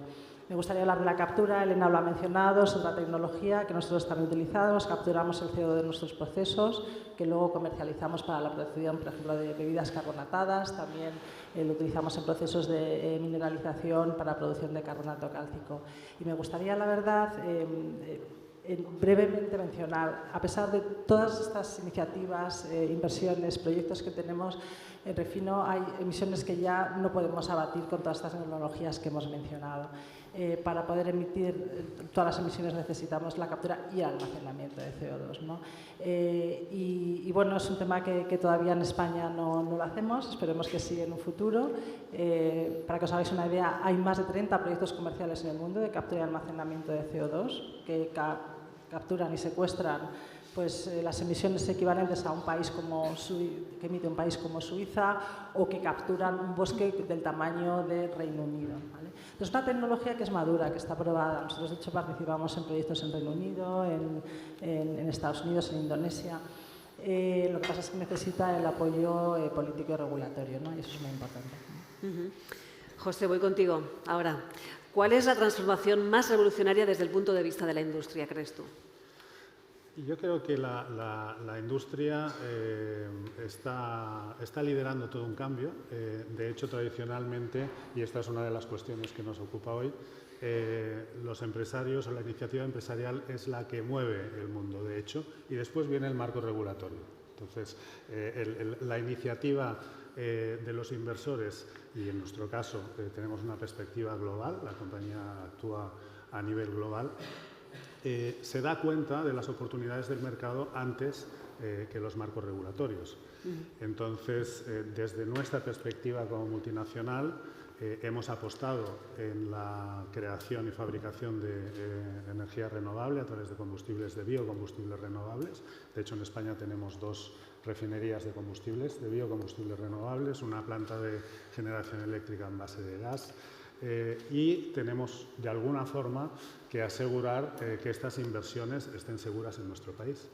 S7: Me gustaría hablar de la captura. Elena lo ha mencionado, es otra tecnología que nosotros también utilizamos. Capturamos el CO2 de nuestros procesos, que luego comercializamos para la producción, por ejemplo, de bebidas carbonatadas. También lo utilizamos en procesos de mineralización para producción de carbonato cálcico. Y me gustaría, la verdad, brevemente mencionar, a pesar de todas estas iniciativas, inversiones, proyectos que tenemos, en Refino hay emisiones que ya no podemos abatir con todas estas tecnologías que hemos mencionado. Para poder emitir todas las emisiones necesitamos la captura y el almacenamiento de CO2, ¿no? Y bueno, es un tema que todavía en España no lo hacemos, esperemos que sí en un futuro. Para que os hagáis una idea, hay más de 30 proyectos comerciales en el mundo de captura y almacenamiento de CO2 que capturan y secuestran pues, las emisiones equivalentes a un país que emite un país como Suiza o que capturan un bosque del tamaño de Reino Unido, ¿vale? Es una tecnología que es madura, que está aprobada. Nosotros, de hecho, participamos en proyectos en Reino Unido, en Estados Unidos, en Indonesia. Lo que pasa es que necesita el apoyo político y regulatorio, ¿no? Y eso es muy importante.
S1: José, voy contigo ahora. ¿Cuál es la transformación más revolucionaria desde el punto de vista de la industria, crees tú?
S8: Yo creo que la industria está liderando todo un cambio. De hecho, tradicionalmente, y esta es una de las cuestiones que nos ocupa hoy, los empresarios o la iniciativa empresarial es la que mueve el mundo, de hecho, y después viene el marco regulatorio. Entonces, la iniciativa de los inversores, y en nuestro caso tenemos una perspectiva global, la compañía actúa a nivel global, se da cuenta de las oportunidades del mercado antes que los marcos regulatorios. Entonces, desde nuestra perspectiva como multinacional, hemos apostado en la creación y fabricación de energía renovable a través de combustibles de biocombustibles renovables. De hecho, en España tenemos 2 refinerías de combustibles, de biocombustibles renovables, una planta de generación eléctrica en base de gas. Y tenemos, de alguna forma, que asegurar que estas inversiones estén seguras en nuestro país,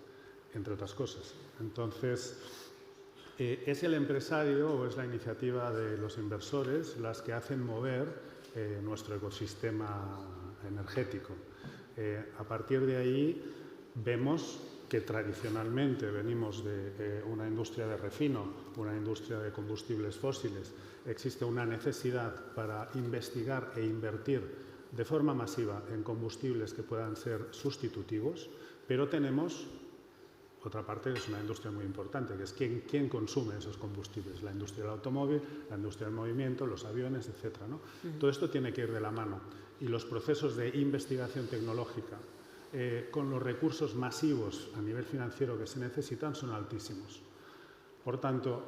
S8: entre otras cosas. Entonces, es el empresario o es la iniciativa de los inversores las que hacen mover nuestro ecosistema energético. A partir de ahí, vemos que tradicionalmente venimos de una industria de refino, una industria de combustibles fósiles. Existe una necesidad para investigar e invertir de forma masiva en combustibles que puedan ser sustitutivos, pero tenemos otra parte, que es una industria muy importante, que es quién consume esos combustibles, la industria del automóvil, la industria del movimiento, los aviones, etc., ¿no? Todo esto tiene que ir de la mano y los procesos de investigación tecnológica con los recursos masivos a nivel financiero que se necesitan son altísimos. Por tanto,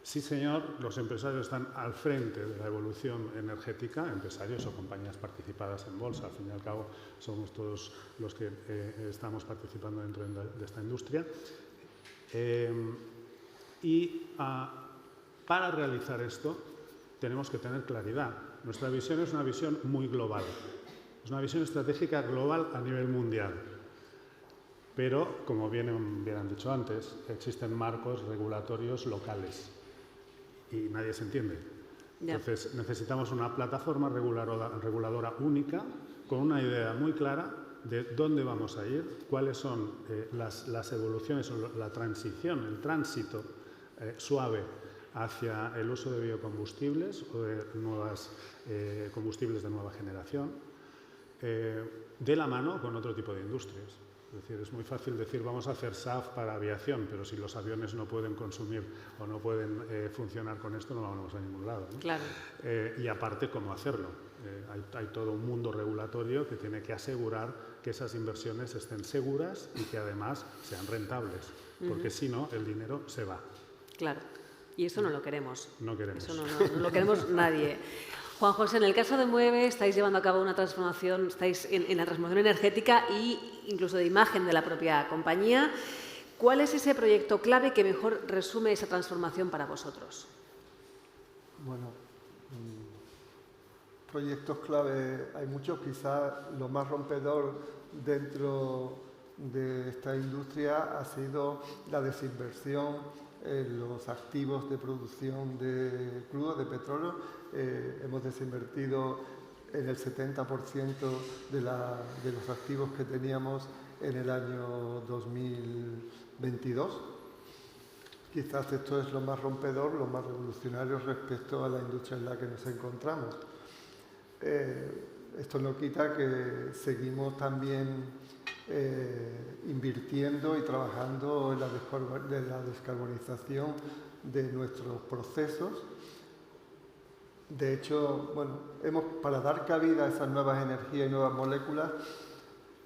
S8: sí, señor, los empresarios están al frente de la evolución energética, empresarios o compañías participadas en bolsa, al fin y al cabo somos todos los que estamos participando dentro de esta industria. Para realizar esto tenemos que tener claridad. Nuestra visión es una visión muy global, es una visión estratégica global a nivel mundial. Pero, como bien han dicho antes, existen marcos regulatorios locales y nadie se entiende. Entonces, necesitamos una plataforma reguladora única con una idea muy clara de dónde vamos a ir, cuáles son las evoluciones o la transición, el tránsito suave hacia el uso de biocombustibles o de combustibles de nueva generación, de la mano con otro tipo de industrias. Es decir, es muy fácil decir vamos a hacer SAF para aviación, pero si los aviones no pueden consumir o no pueden funcionar con esto, no vamos a ningún lado, ¿no?
S1: Claro.
S8: Y aparte, ¿cómo hacerlo? Hay todo un mundo regulatorio que tiene que asegurar que esas inversiones estén seguras y que además sean rentables, porque si no, el dinero se va.
S1: Claro. Y eso no lo queremos.
S8: No queremos.
S1: Eso no lo queremos nadie. Juan José, en el caso de Mueve, estáis llevando a cabo una transformación, estáis en la transformación energética e incluso de imagen de la propia compañía. ¿Cuál es ese proyecto clave que mejor resume esa transformación para vosotros?
S9: Bueno, proyectos clave hay muchos. Quizás lo más rompedor dentro de esta industria ha sido la desinversión en los activos de producción de crudo, de petróleo. Hemos desinvertido en el 70% de los activos que teníamos en el año 2022. Quizás esto es lo más rompedor, lo más revolucionario respecto a la industria en la que nos encontramos. esto no quita que seguimos también invirtiendo y trabajando en la descarbonización de nuestros procesos. De hecho, bueno, para dar cabida a esas nuevas energías y nuevas moléculas,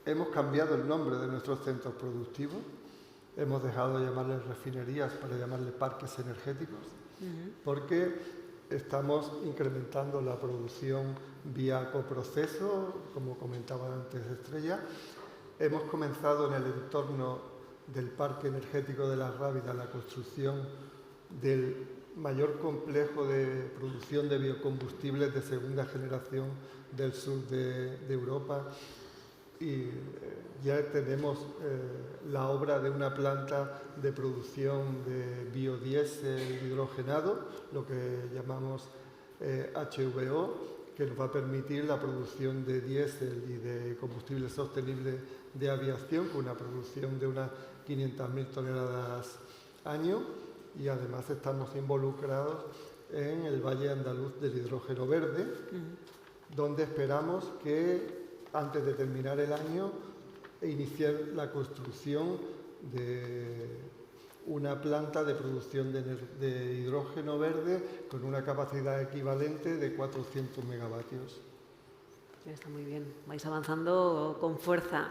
S9: hemos cambiado el nombre de nuestros centros productivos. Hemos dejado de llamarles refinerías para llamarles parques energéticos, porque estamos incrementando la producción vía coproceso, como comentaba antes Estrella. Hemos comenzado en el entorno del parque energético de La Rábida la construcción del mayor complejo de producción de biocombustibles de segunda generación del sur de Europa, y ya tenemos la obra de una planta de producción de biodiesel hidrogenado, lo que llamamos HVO, que nos va a permitir la producción de diésel y de combustible sostenible de aviación, con una producción de unas 500.000 toneladas año, y además estamos involucrados en el Valle Andaluz del Hidrógeno Verde, donde esperamos que antes de terminar el año iniciar la construcción de una planta de producción de hidrógeno verde con una capacidad equivalente de 400 megavatios.
S1: Está muy bien, vais avanzando con fuerza.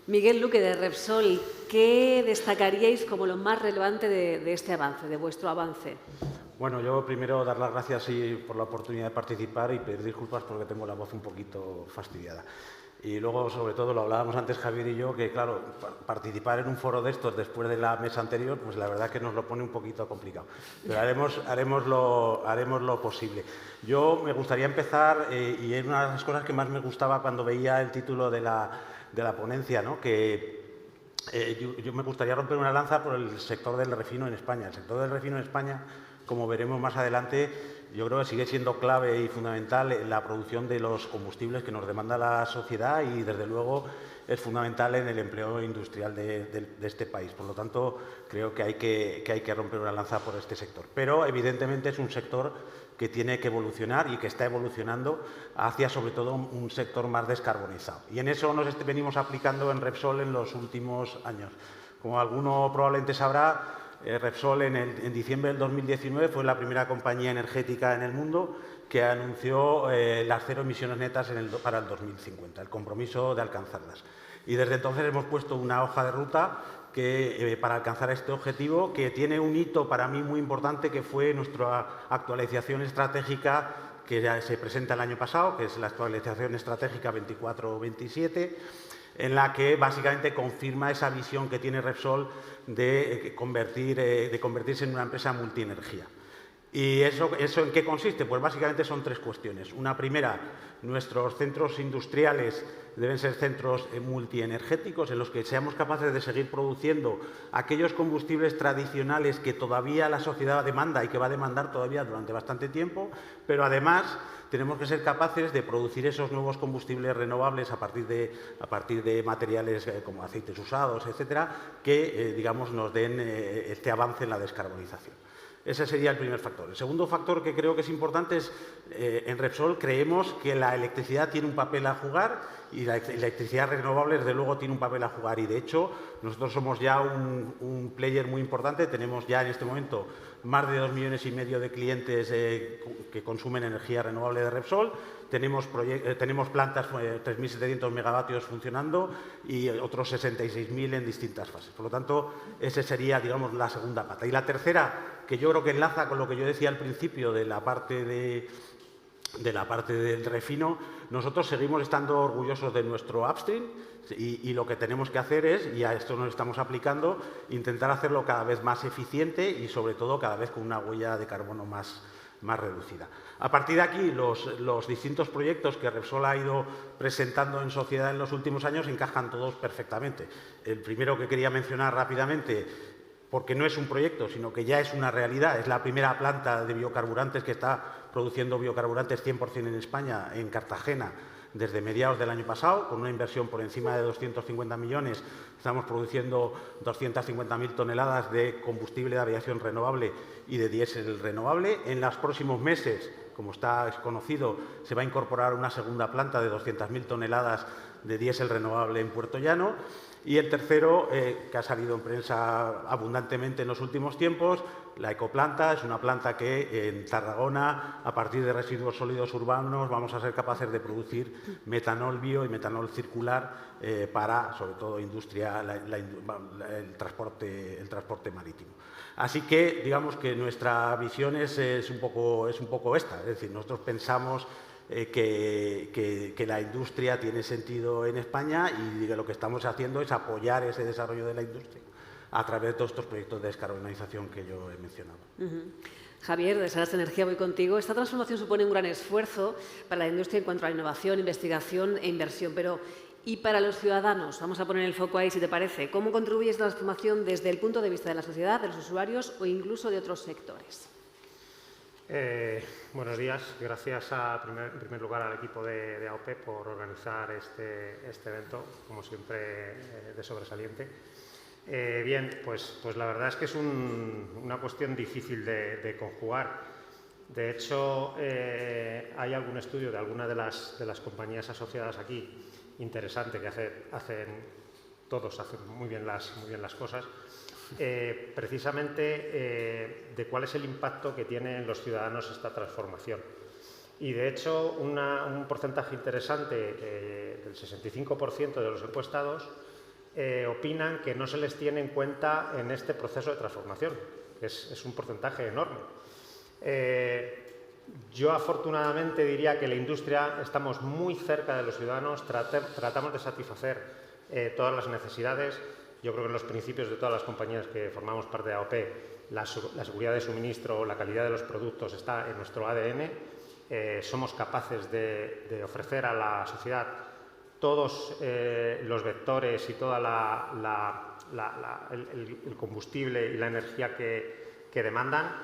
S1: Miguel Luque, de Repsol, ¿qué destacaríais como lo más relevante de este avance, de vuestro avance?
S10: Bueno, yo primero dar las gracias por la oportunidad de participar y pedir disculpas porque tengo la voz un poquito fastidiada. Y luego, sobre todo, lo hablábamos antes Javier y yo, que claro, participar en un foro de estos después de la mesa anterior, pues la verdad que nos lo pone un poquito complicado. Pero haremos lo posible. Yo me gustaría empezar, y es una de las cosas que más me gustaba cuando veía el título de la ponencia, ¿no? Que yo me gustaría romper una lanza por el sector del refino en España. El sector del refino en España, como veremos más adelante, yo creo que sigue siendo clave y fundamental en la producción de los combustibles que nos demanda la sociedad y, desde luego, es fundamental en el empleo industrial de este país. Por lo tanto, creo que hay que romper una lanza por este sector. Pero, evidentemente, es un sector que tiene que evolucionar y que está evolucionando hacia, sobre todo, un sector más descarbonizado. Y en eso nos venimos aplicando en Repsol en los últimos años. Como alguno probablemente sabrá, Repsol en diciembre del 2019 fue la primera compañía energética en el mundo que anunció las 0 emisiones netas para el 2050, el compromiso de alcanzarlas. Y desde entonces hemos puesto una hoja de ruta para alcanzar este objetivo, que tiene un hito para mí muy importante, que fue nuestra actualización estratégica que ya se presenta el año pasado, que es la actualización estratégica 24-27, en la que básicamente confirma esa visión que tiene Repsol de convertirse en una empresa multienergía. ¿Y eso en qué consiste? Pues básicamente son 3 cuestiones. Una primera, nuestros centros industriales deben ser centros multienergéticos en los que seamos capaces de seguir produciendo aquellos combustibles tradicionales que todavía la sociedad demanda y que va a demandar todavía durante bastante tiempo, pero además tenemos que ser capaces de producir esos nuevos combustibles renovables a partir de materiales como aceites usados, etcétera, que digamos nos den este avance en la descarbonización. Ese sería el primer factor. El segundo factor que creo que es importante es, en Repsol creemos que la electricidad tiene un papel a jugar y la electricidad renovable, desde luego, tiene un papel a jugar. Y, de hecho, nosotros somos ya un player muy importante. Tenemos ya en este momento más de 2,5 millones de clientes que consumen energía renovable de Repsol. Tenemos plantas 3.700 megavatios funcionando y otros 66.000 en distintas fases. Por lo tanto, esa sería, digamos, la segunda pata. Y la tercera, que yo creo que enlaza con lo que yo decía al principio de la parte del refino, nosotros seguimos estando orgullosos de nuestro upstream y lo que tenemos que hacer es, y a esto nos estamos aplicando, intentar hacerlo cada vez más eficiente y, sobre todo, cada vez con una huella de carbono más reducida. A partir de aquí, los distintos proyectos que Repsol ha ido presentando en sociedad en los últimos años encajan todos perfectamente. El primero que quería mencionar rápidamente, porque no es un proyecto, sino que ya es una realidad, es la primera planta de biocarburantes que está produciendo biocarburantes 100% en España, en Cartagena, desde mediados del año pasado, con una inversión por encima de 250 millones. Estamos produciendo 250.000 toneladas de combustible de aviación renovable y de diésel renovable. En los próximos meses, como está conocido, se va a incorporar una segunda planta de 200.000 toneladas de diésel renovable en Puerto Llano. Y el tercero, que ha salido en prensa abundantemente en los últimos tiempos, la ecoplanta. Es una planta que en Tarragona, a partir de residuos sólidos urbanos, vamos a ser capaces de producir metanol bio y metanol circular para, sobre todo, industria, el transporte marítimo. Así que, digamos que nuestra visión es un poco esta. Es decir, nosotros pensamos que la industria tiene sentido en España y lo que estamos haciendo es apoyar ese desarrollo de la industria a través de todos estos proyectos de descarbonización que yo he mencionado.
S1: Javier, de Salas Energía, voy contigo. Esta transformación supone un gran esfuerzo para la industria en cuanto a la innovación, investigación e inversión, pero ¿y para los ciudadanos? Vamos a poner el foco ahí, si te parece. ¿Cómo contribuye esta transformación desde el punto de vista de la sociedad, de los usuarios o incluso de otros sectores?
S11: Buenos días. Gracias en primer lugar al equipo de AOP por organizar este evento, como siempre, de sobresaliente. Bien, pues la verdad es que es una cuestión difícil de conjugar. De hecho, hay algún estudio de alguna de las compañías asociadas aquí interesante que todos hacen muy bien las cosas. Precisamente de cuál es el impacto que tiene en los ciudadanos esta transformación. Y, de hecho, un porcentaje interesante del 65% de los encuestados opinan que no se les tiene en cuenta en este proceso de transformación. Es un porcentaje enorme. Yo, afortunadamente, diría que la industria estamos muy cerca de los ciudadanos, tratamos de satisfacer todas las necesidades. Yo creo que en los principios de todas las compañías que formamos parte de AOP, la seguridad de suministro, la calidad de los productos está en nuestro ADN. Somos capaces de ofrecer a la sociedad todos los vectores y todo el combustible y la energía que demandan.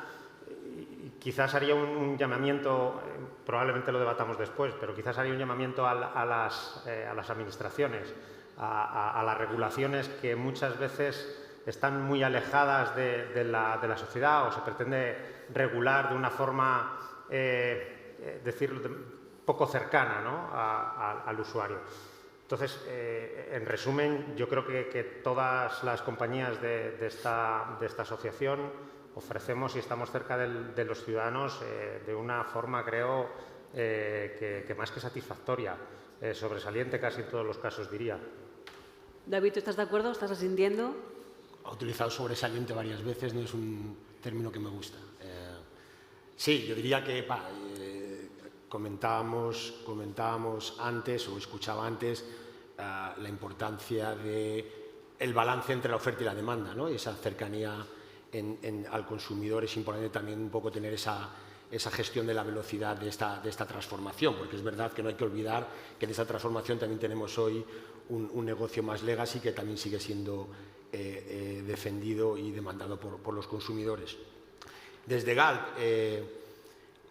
S11: Y quizás haría un llamamiento, probablemente lo debatamos después, pero quizás haría un llamamiento a las administraciones, a las regulaciones que muchas veces están muy alejadas de la sociedad o se pretende regular de una forma, poco cercana, ¿no?, al usuario. Entonces, en resumen, yo creo que todas las compañías de esta asociación ofrecemos y estamos cerca de los ciudadanos de una forma, creo, que más que satisfactoria, sobresaliente casi en todos los casos, diría.
S1: David, ¿tú estás de acuerdo? ¿Estás asintiendo?
S12: Ha utilizado sobresaliente varias veces, no es un término que me gusta. Sí, yo diría que comentábamos antes, o escuchaba antes, la importancia del balance entre la oferta y la demanda, ¿no? Y esa cercanía al consumidor. Es importante también un poco tener esa gestión de la velocidad de esta transformación, porque es verdad que no hay que olvidar que en esta transformación también tenemos hoy un negocio más legacy que también sigue siendo defendido y demandado por los consumidores. Desde Galp,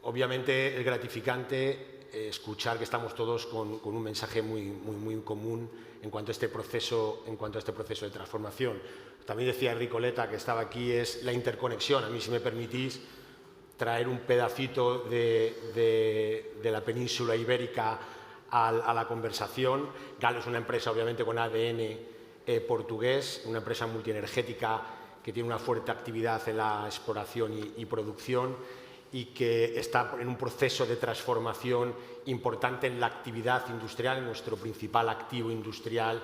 S12: obviamente es gratificante escuchar que estamos todos con un mensaje muy común en cuanto a este proceso de transformación. También decía Enrico Letta, que estaba aquí, es la interconexión. A mí, si me permitís, traer un pedacito de la península ibérica a la conversación. Galp es una empresa, obviamente, con ADN portugués, una empresa multienergética que tiene una fuerte actividad en la exploración y producción y que está en un proceso de transformación importante en la actividad industrial, en nuestro principal activo industrial,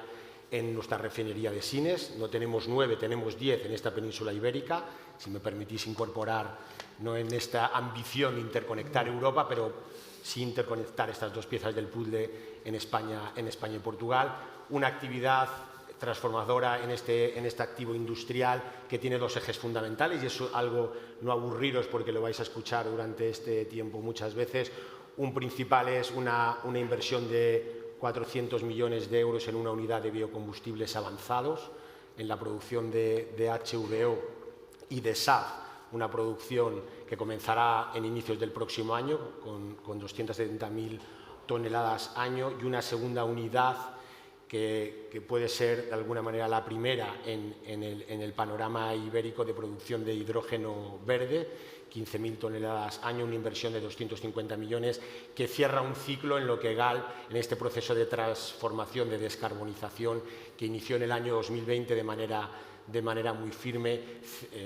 S12: en nuestra refinería de Sines. No tenemos 9, tenemos 10 en esta península ibérica, si me permitís incorporar, no en esta ambición de interconectar Europa, pero sí interconectar estas dos piezas del puzzle en España y Portugal. Una actividad transformadora en este activo industrial que tiene dos ejes fundamentales, y eso algo no aburriros porque lo vais a escuchar durante este tiempo muchas veces. Un principal es una inversión de 400 millones de euros en una unidad de biocombustibles avanzados, en la producción de HVO y de SAF, una producción que comenzará en inicios del próximo año con 270.000 toneladas año, y una segunda unidad que puede ser de alguna manera la primera en el panorama ibérico de producción de hidrógeno verde, 15.000 toneladas año, una inversión de 250 millones, que cierra un ciclo en lo que GAL, en este proceso de transformación, de descarbonización, que inició en el año 2020 de manera muy firme,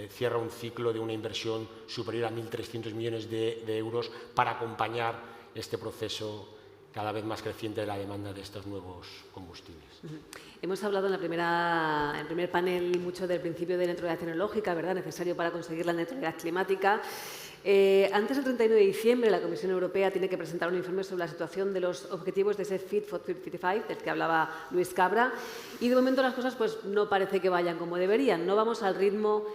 S12: cierra un ciclo de una inversión superior a 1.300 millones de euros para acompañar este proceso cada vez más creciente de la demanda de estos nuevos combustibles.
S1: Hemos hablado en el primer panel mucho del principio de neutralidad tecnológica, ¿verdad?, necesario para conseguir la neutralidad climática. Antes del 31 de diciembre, la Comisión Europea tiene que presentar un informe sobre la situación de los objetivos de ese Fit for 55, del que hablaba Luis Cabra, y de momento las cosas pues, no parece que vayan como deberían, no vamos al ritmo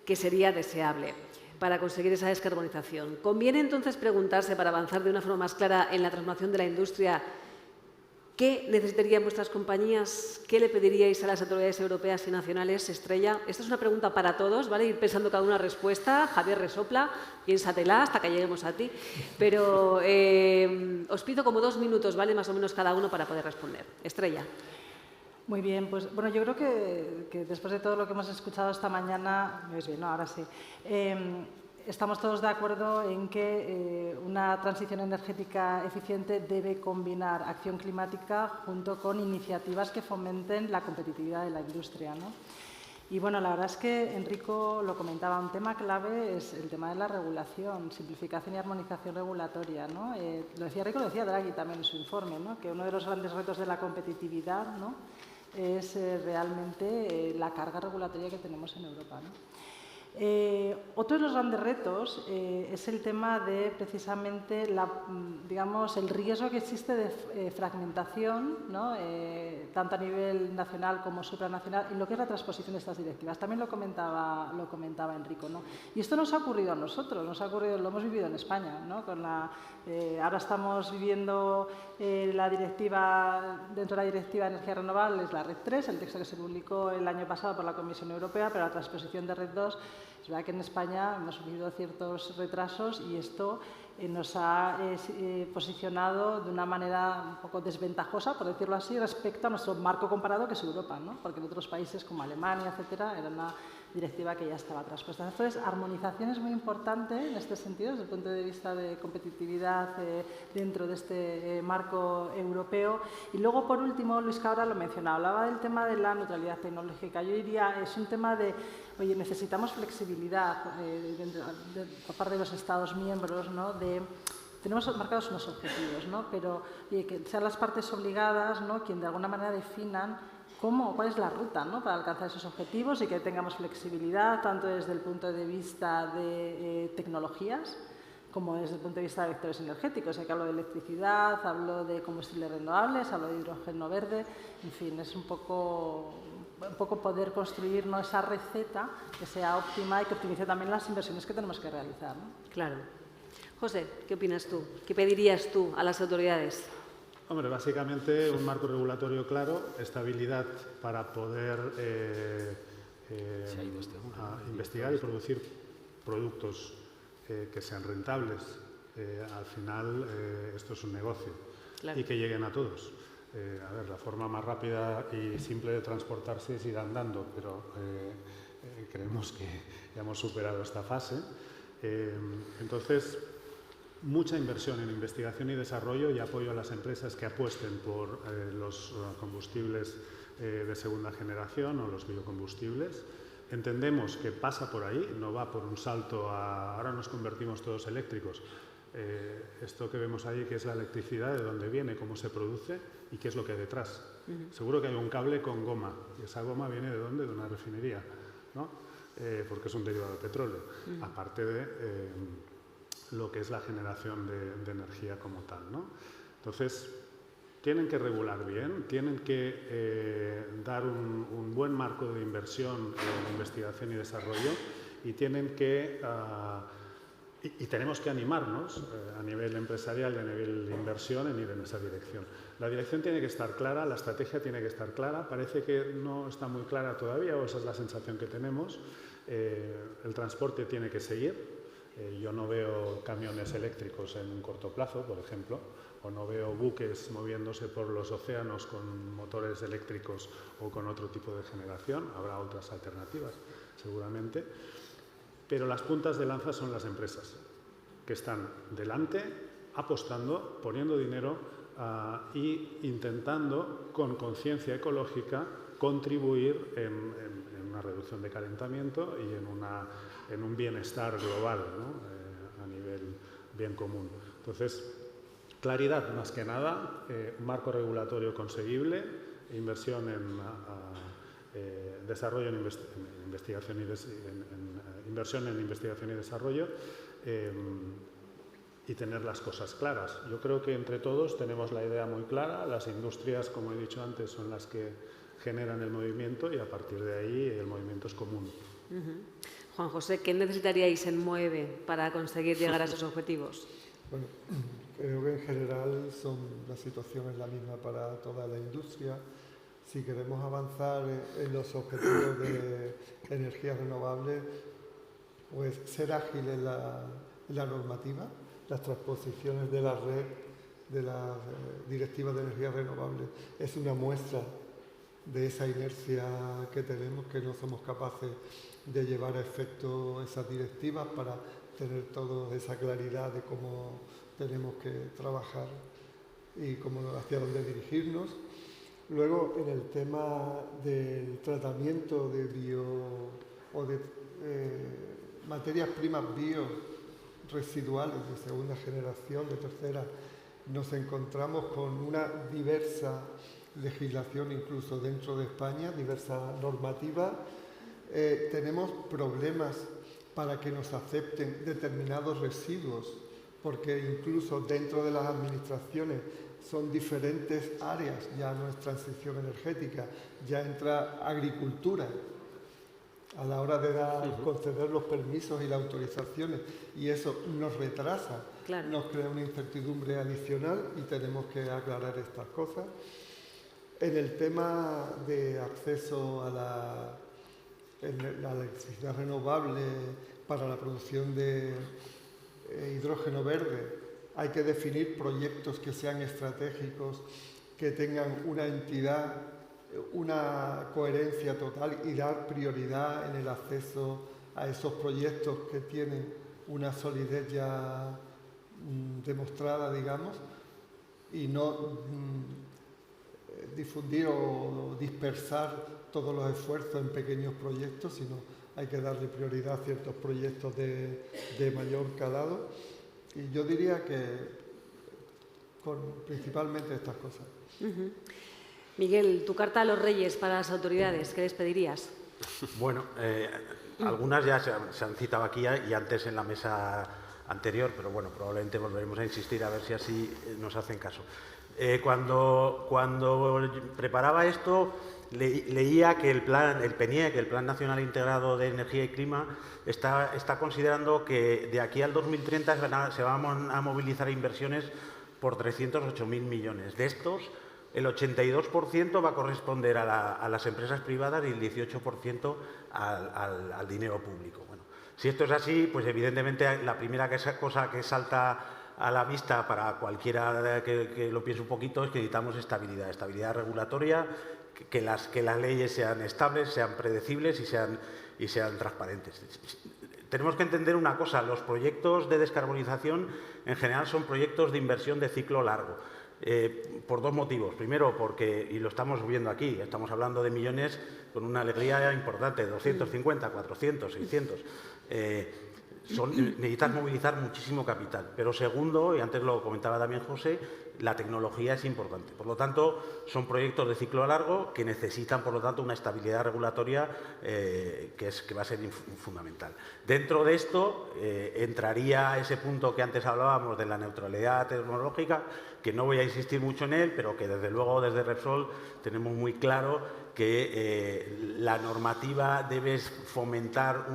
S1: que sería deseable para conseguir esa descarbonización. ¿Conviene entonces preguntarse, para avanzar de una forma más clara en la transformación de la industria, qué necesitarían vuestras compañías? ¿Qué le pediríais a las autoridades europeas y nacionales, Estrella? Esta es una pregunta para todos, ¿vale? Ir pensando cada una respuesta. Javier, resopla, piénsatela hasta que lleguemos a ti. Pero os pido como 2 minutos, ¿vale?, más o menos cada uno para poder responder. Estrella.
S7: Muy bien, pues bueno, yo creo que después de todo lo que hemos escuchado esta mañana, ¿me oís bien? No, ahora sí. Estamos todos de acuerdo en que una transición energética eficiente debe combinar acción climática junto con iniciativas que fomenten la competitividad de la industria, ¿no? Y bueno, la verdad es que Enrico lo comentaba, un tema clave es el tema de la regulación, simplificación y armonización regulatoria, ¿no? Lo decía Enrico, lo decía Draghi también en su informe, ¿no?, que uno de los grandes retos de la competitividad, ¿no?, es realmente la carga regulatoria que tenemos en Europa, ¿no? Otro de los grandes retos es el tema de precisamente el riesgo que existe de fragmentación, ¿no?, tanto a nivel nacional como supranacional, en lo que es la transposición de estas directivas. También lo comentaba Enrico, ¿no? Y esto nos ha ocurrido a nosotros, lo hemos vivido en España, ¿no? Ahora estamos viviendo la directiva, dentro de la Directiva de Energías Renovables, la RED 3, el texto que se publicó el año pasado por la Comisión Europea, pero la transposición de RED 2, es verdad que en España hemos sufrido ciertos retrasos y esto nos ha posicionado de una manera un poco desventajosa, por decirlo así, respecto a nuestro marco comparado, que es Europa, ¿no? Porque en otros países como Alemania, etcétera, era una directiva que ya estaba traspuesta. Entonces, armonización es muy importante en este sentido, desde el punto de vista de competitividad dentro de este marco europeo. Y luego, por último, Luis Cabra lo mencionaba, hablaba del tema de la neutralidad tecnológica. Yo diría, es un tema de, oye, necesitamos flexibilidad por parte de los Estados miembros, ¿no? Tenemos marcados unos objetivos, ¿no? Pero oye, que sean las partes obligadas, ¿no?, quien de alguna manera definan cuál es la ruta, ¿no?, para alcanzar esos objetivos, y que tengamos flexibilidad tanto desde el punto de vista de tecnologías como desde el punto de vista de vectores energéticos. Aquí hablo de electricidad, hablo de combustibles renovables, hablo de hidrógeno verde, en fin, es un poco poder construir, ¿no?, esa receta que sea óptima y que optimice también las inversiones que tenemos que realizar, ¿no?
S1: Claro. José, ¿qué opinas tú? ¿Qué pedirías tú a las autoridades?
S8: Hombre, básicamente un marco regulatorio claro, estabilidad para poder investigar y producir productos que sean rentables. Al final esto es un negocio, claro, y que lleguen a todos. A ver, la forma más rápida y simple de transportarse es ir andando, pero creemos que ya hemos superado esta fase. Entonces, mucha inversión en investigación y desarrollo y apoyo a las empresas que apuesten por los combustibles de segunda generación o los biocombustibles. Entendemos que pasa por ahí, no va por un salto a ahora nos convertimos todos eléctricos. Esto que vemos ahí, que es la electricidad, de dónde viene, cómo se produce y qué es lo que hay detrás. Seguro que hay un cable con goma, y esa goma viene ¿de dónde? De una refinería, ¿no? Porque es un derivado de petróleo, aparte de lo que es la generación de energía como tal, ¿no? Entonces, tienen que regular bien, tienen que dar un buen marco de inversión en investigación y desarrollo, y tienen que y tenemos que animarnos a nivel empresarial y a nivel de inversión en ir en esa dirección. La dirección tiene que estar clara, la estrategia tiene que estar clara, parece que no está muy clara todavía, o esa es la sensación que tenemos. El transporte tiene que seguir, Yo no veo camiones eléctricos en un corto plazo, por ejemplo, o no veo buques moviéndose por los océanos con motores eléctricos o con otro tipo de generación. Habrá otras alternativas, seguramente. Pero las puntas de lanza son las empresas, que están delante, apostando, poniendo dinero e intentando, con conciencia ecológica, contribuir en una reducción de calentamiento y en un bienestar global, ¿no? A nivel bien común. Entonces, claridad más que nada, marco regulatorio conseguible, inversión en desarrollo, inversión en investigación y desarrollo, y tener las cosas claras. Yo creo que entre todos tenemos la idea muy clara. Las industrias, como he dicho antes, son las que generan el movimiento y a partir de ahí el movimiento es común.
S1: Juan José, ¿qué necesitaríais en MOVE para conseguir llegar a esos objetivos?
S9: Bueno, creo que en general la situación es la misma para toda la industria. Si queremos avanzar en los objetivos de energías renovables, pues ser ágil en la normativa, las transposiciones de la red, de las directivas de energías renovables, es una muestra de esa inercia que tenemos, que no somos capaces de llevar a efecto esas directivas para tener toda esa claridad de cómo tenemos que trabajar y hacia dónde dirigirnos. Luego, en el tema del tratamiento de materias primas bioresiduales de segunda generación, de tercera, nos encontramos con una diversa legislación, incluso dentro de España, diversa normativa. Tenemos problemas para que nos acepten determinados residuos, porque incluso dentro de las administraciones son diferentes áreas, ya no es transición energética, ya entra agricultura a la hora de conceder los permisos y las autorizaciones, y eso nos retrasa, claro. Nos crea una incertidumbre adicional y tenemos que aclarar estas cosas. En el tema de acceso a la electricidad renovable para la producción de hidrógeno verde, hay que definir proyectos que sean estratégicos, que tengan una entidad, una coherencia total y dar prioridad en el acceso a esos proyectos que tienen una solidez ya demostrada, digamos, y no difundir o dispersar todos los esfuerzos en pequeños proyectos, sino hay que darle prioridad a ciertos proyectos de mayor calado. Y yo diría que principalmente estas cosas.
S1: Miguel, tu carta a los Reyes para las autoridades, ¿qué les pedirías?
S10: Bueno, algunas ya se han citado aquí y antes en la mesa anterior, pero bueno, probablemente volveremos a insistir a ver si así nos hacen caso. Cuando preparaba esto, leía que el PNIEC, el Plan Nacional Integrado de Energía y Clima, está considerando que de aquí al 2030 se van a movilizar inversiones por 308.000 millones. De estos, el 82% va a corresponder a las empresas privadas y el 18% al dinero público. Bueno, si esto es así, pues evidentemente la primera cosa que salta a la vista para cualquiera que lo piense un poquito es que necesitamos estabilidad regulatoria, que las leyes sean estables, sean predecibles y sean transparentes. Tenemos que entender una cosa, los proyectos de descarbonización en general son proyectos de inversión de ciclo largo, por dos motivos. Primero, porque, y lo estamos viendo aquí, estamos hablando de millones con una alegría importante, 250, 400, 600. Necesitas movilizar muchísimo capital. Pero segundo, y antes lo comentaba también José, la tecnología es importante. Por lo tanto, son proyectos de ciclo largo que necesitan, por lo tanto, una estabilidad regulatoria que va a ser fundamental. Dentro de esto entraría ese punto que antes hablábamos de la neutralidad tecnológica, que no voy a insistir mucho en él, pero que desde luego desde Repsol tenemos muy claro que la normativa debe fomentar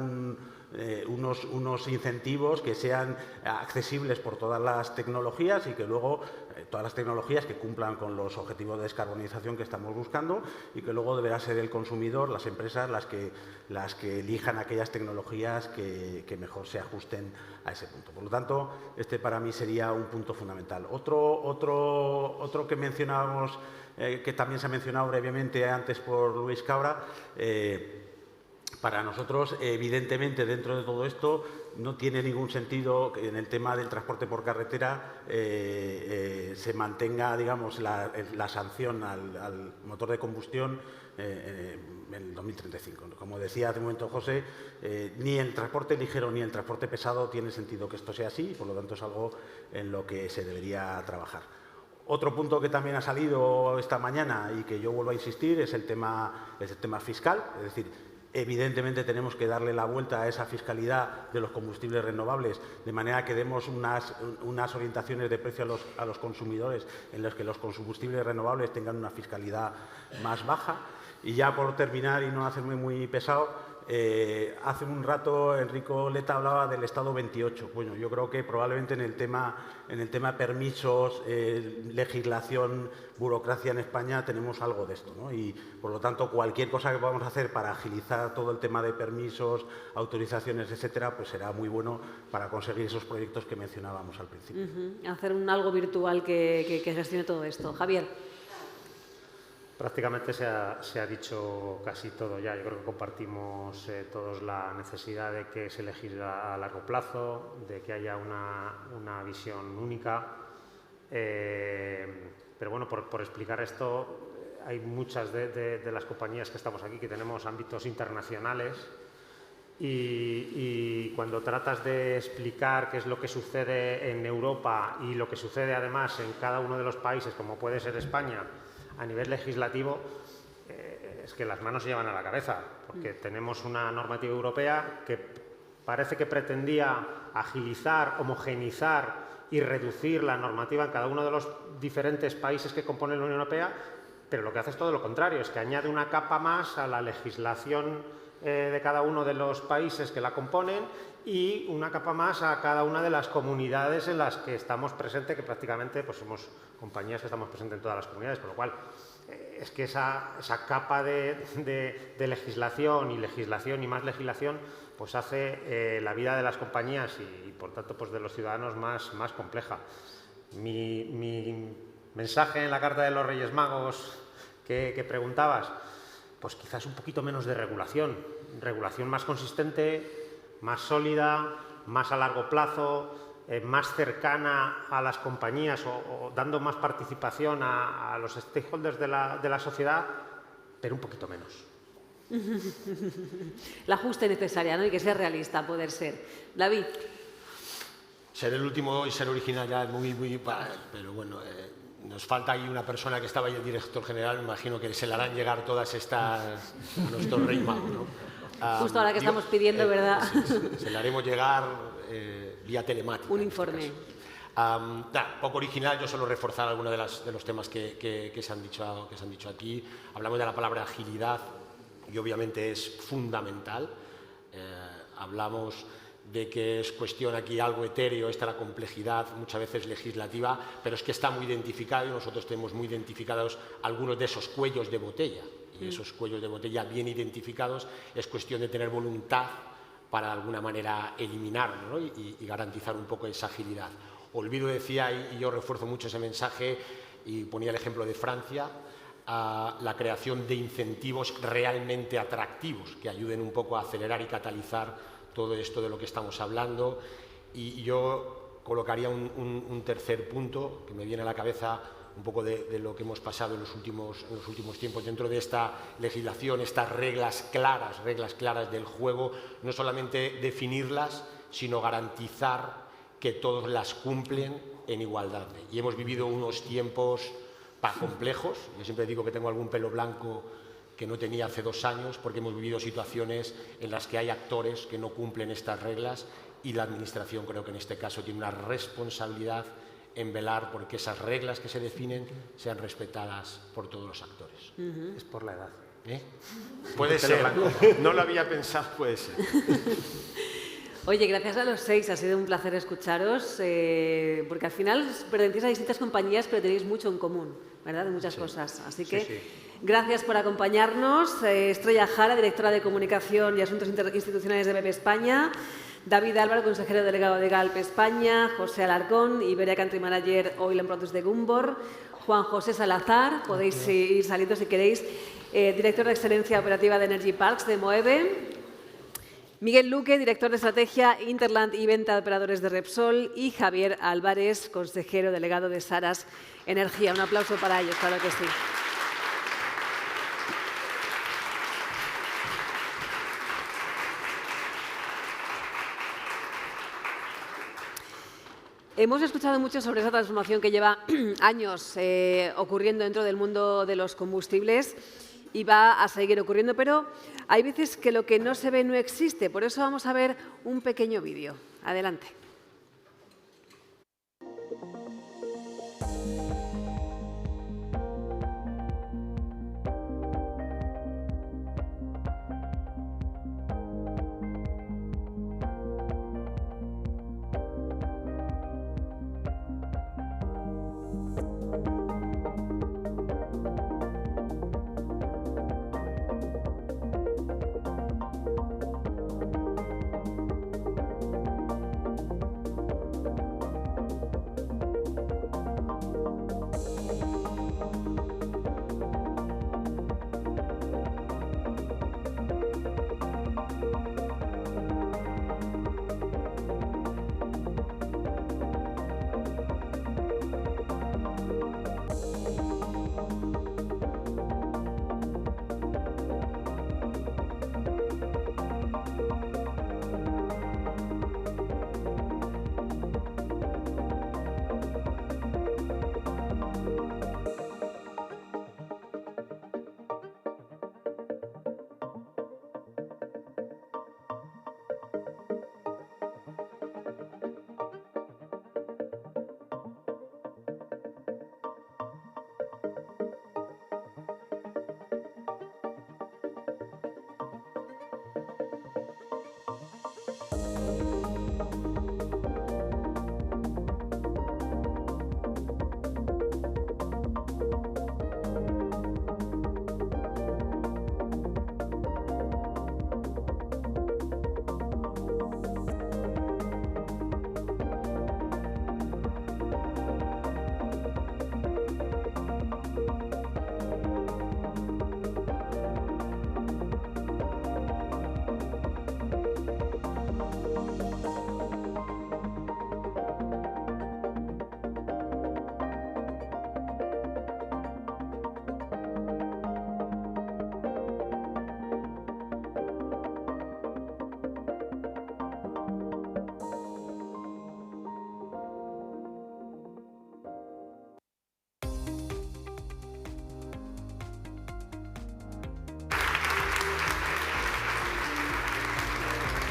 S10: unos incentivos que sean accesibles por todas las tecnologías y que luego todas las tecnologías que cumplan con los objetivos de descarbonización que estamos buscando y que luego deberá ser el consumidor, las empresas, las que elijan aquellas tecnologías que mejor se ajusten a ese punto. Por lo tanto, este para mí sería un punto fundamental. Otro que mencionábamos, que también se ha mencionado brevemente antes por Luis Cabra, para nosotros, evidentemente, dentro de todo esto, no tiene ningún sentido que en el tema del transporte por carretera se mantenga, digamos, la sanción al motor de combustión en el 2035. Como decía hace un momento José, ni el transporte ligero ni el transporte pesado tiene sentido que esto sea así y, por lo tanto, es algo en lo que se debería trabajar. Otro punto que también ha salido esta mañana y que yo vuelvo a insistir es el tema fiscal, es decir, evidentemente tenemos que darle la vuelta a esa fiscalidad de los combustibles renovables de manera que demos unas orientaciones de precio a los consumidores en los que los combustibles renovables tengan una fiscalidad más baja. Y ya por terminar y no hacerme muy pesado, hace un rato Enrico Leta hablaba del Estado 28. Bueno, yo creo que probablemente en el tema permisos, legislación, burocracia en España tenemos algo de esto, ¿no? Y por lo tanto cualquier cosa que podamos hacer para agilizar todo el tema de permisos, autorizaciones, etcétera, pues será muy bueno para conseguir esos proyectos que mencionábamos al principio.
S1: Hacer algo virtual que gestione todo esto. Javier.
S11: Prácticamente se ha dicho casi todo ya. Yo creo que compartimos todos la necesidad de que se legisle a largo plazo, de que haya una visión única. Pero bueno, por explicar esto, hay muchas de las compañías que estamos aquí que tenemos ámbitos internacionales y cuando tratas de explicar qué es lo que sucede en Europa y lo que sucede además en cada uno de los países, como puede ser España, a nivel legislativo, es que las manos se llevan a la cabeza, porque tenemos una normativa europea que parece que pretendía agilizar, homogeneizar y reducir la normativa en cada uno de los diferentes países que componen la Unión Europea, pero lo que hace es todo lo contrario, es que añade una capa más a la legislación de cada uno de los países que la componen y una capa más a cada una de las comunidades en las que estamos presentes, que prácticamente pues somos compañías que estamos presentes en todas las comunidades, con lo cual es que esa capa de legislación y más legislación pues hace la vida de las compañías y por tanto pues de los ciudadanos más compleja. Mi mensaje en la carta de los Reyes Magos que preguntabas, pues quizás un poquito menos de regulación más consistente, más sólida, más a largo plazo, más cercana a las compañías o dando más participación a los stakeholders de la sociedad, pero un poquito menos.
S1: La ajuste necesaria, ¿no? Y que sea realista, poder ser. David.
S12: Ser el último y ser original ya es muy pero bueno, nos falta ahí una persona que estaba ahí, el director general, me imagino que se le harán llegar todas estas a nuestros Reyes Magos, ¿no?
S1: Justo ahora que estamos pidiendo, ¿verdad?
S12: Se le haremos llegar vía telemática.
S1: Un informe.
S12: Poco original, yo solo reforzar algunos de los temas que se han dicho aquí. Hablamos de la palabra agilidad y obviamente es fundamental. Hablamos de que es cuestión aquí algo etéreo, esta la complejidad muchas veces legislativa, pero es que está muy identificado y nosotros tenemos muy identificados algunos de esos cuellos de botella. Y esos cuellos de botella bien identificados es cuestión de tener voluntad para de alguna manera eliminarlo, ¿no? y garantizar un poco esa agilidad. Olvido decía, y yo refuerzo mucho ese mensaje, y ponía el ejemplo de Francia, la creación de incentivos realmente atractivos que ayuden un poco a acelerar y catalizar todo esto de lo que estamos hablando. Y yo colocaría un tercer punto que me viene a la cabeza un poco de lo que hemos pasado en los últimos tiempos dentro de esta legislación, estas reglas claras del juego, no solamente definirlas, sino garantizar que todos las cumplen en igualdad. Y hemos vivido unos tiempos complejos. Yo siempre digo que tengo algún pelo blanco que no tenía hace 2 años, porque hemos vivido situaciones en las que hay actores que no cumplen estas reglas y la Administración creo que en este caso tiene una responsabilidad en velar porque esas reglas que se definen sean respetadas por todos los actores.
S11: Es por la edad.
S12: Puede ser, no lo había pensado, puede ser.
S1: Oye, gracias a los 6, ha sido un placer escucharos, porque al final pertenecéis a distintas compañías, pero tenéis mucho en común, ¿verdad? De muchas cosas. Así que gracias por acompañarnos. Estrella Jara, directora de Comunicación y Asuntos Institucionales de BP España. David Álvaro, consejero delegado de Galp España. José Alarcón, Iberia Country Manager Oil and Products de Gumbor. Juan José Salazar, podéis ir saliendo si queréis, director de Excelencia Operativa de Energy Parks de Moeve. Miguel Luque, director de Estrategia, Interland y Venta de Operadores de Repsol. Y Javier Álvarez, consejero delegado de Saras Energía. Un aplauso para ellos, claro que sí. Hemos escuchado mucho sobre esa transformación que lleva años ocurriendo dentro del mundo de los combustibles y va a seguir ocurriendo, pero hay veces que lo que no se ve no existe. Por eso vamos a ver un pequeño vídeo. Adelante.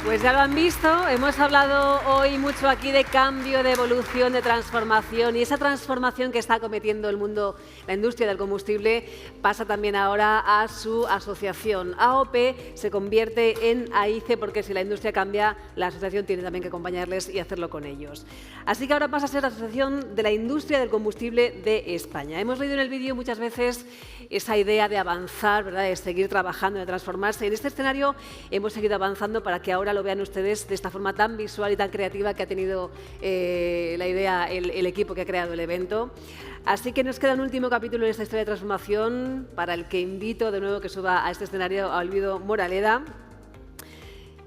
S1: Pues ya lo han visto, hemos hablado hoy mucho aquí de cambio, de evolución, de transformación, y esa transformación que está cometiendo el mundo, la industria del combustible, pasa también ahora a su asociación. AOP se convierte en AICE porque si la industria cambia, la asociación tiene también que acompañarles y hacerlo con ellos. Así que ahora pasa a ser la Asociación de la Industria del Combustible de España. Hemos leído en el vídeo muchas veces esa idea de avanzar, ¿verdad?, de seguir trabajando, de transformarse. En este escenario hemos seguido avanzando para que ahora lo vean ustedes de esta forma tan visual y tan creativa que ha tenido la idea el equipo que ha creado el evento. Así que nos queda un último capítulo en esta historia de transformación para el que invito de nuevo que suba a este escenario a Olvido Moraleda,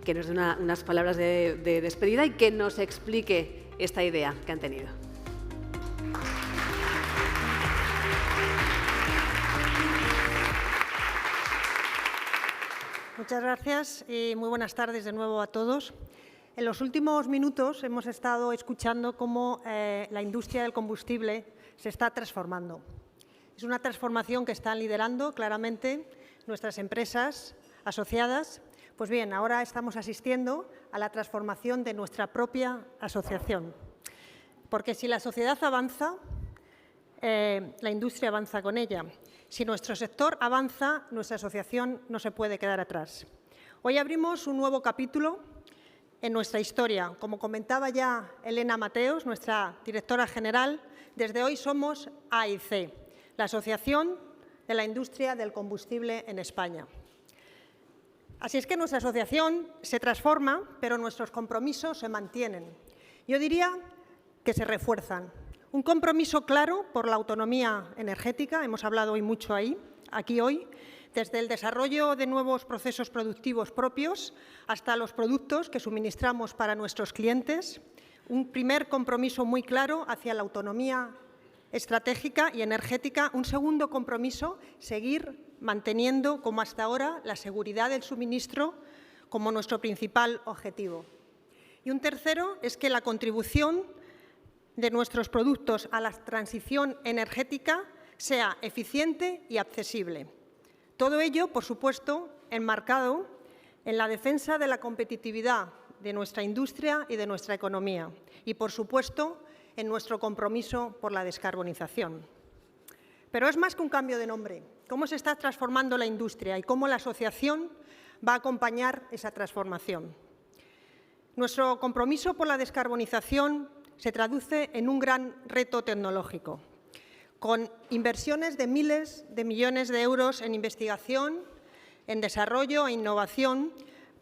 S1: que nos dé unas palabras de despedida y que nos explique esta idea que han tenido.
S6: Muchas gracias y muy buenas tardes de nuevo a todos. En los últimos minutos hemos estado escuchando cómo la industria del combustible se está transformando. Es una transformación que están liderando claramente nuestras empresas asociadas. Pues bien, ahora estamos asistiendo a la transformación de nuestra propia asociación. Porque si la sociedad avanza, la industria avanza con ella. Si nuestro sector avanza, nuestra asociación no se puede quedar atrás. Hoy abrimos un nuevo capítulo en nuestra historia. Como comentaba ya Elena Mateos, nuestra directora general, desde hoy somos AIC, la Asociación de la Industria del Combustible en España. Así es que nuestra asociación se transforma, pero nuestros compromisos se mantienen. Yo diría que se refuerzan. Un compromiso claro por la autonomía energética, hemos hablado hoy mucho aquí hoy, desde el desarrollo de nuevos procesos productivos propios hasta los productos que suministramos para nuestros clientes. Un primer compromiso muy claro hacia la autonomía estratégica y energética. Un segundo compromiso, seguir manteniendo, como hasta ahora, la seguridad del suministro como nuestro principal objetivo. Y un tercero es que la contribución de nuestros productos a la transición energética sea eficiente y accesible. Todo ello, por supuesto, enmarcado en la defensa de la competitividad de nuestra industria y de nuestra economía y, por supuesto, en nuestro compromiso por la descarbonización. Pero es más que un cambio de nombre. ¿Cómo se está transformando la industria y cómo la asociación va a acompañar esa transformación? Nuestro compromiso por la descarbonización se traduce en un gran reto tecnológico, con inversiones de miles de millones de euros en investigación, en desarrollo e innovación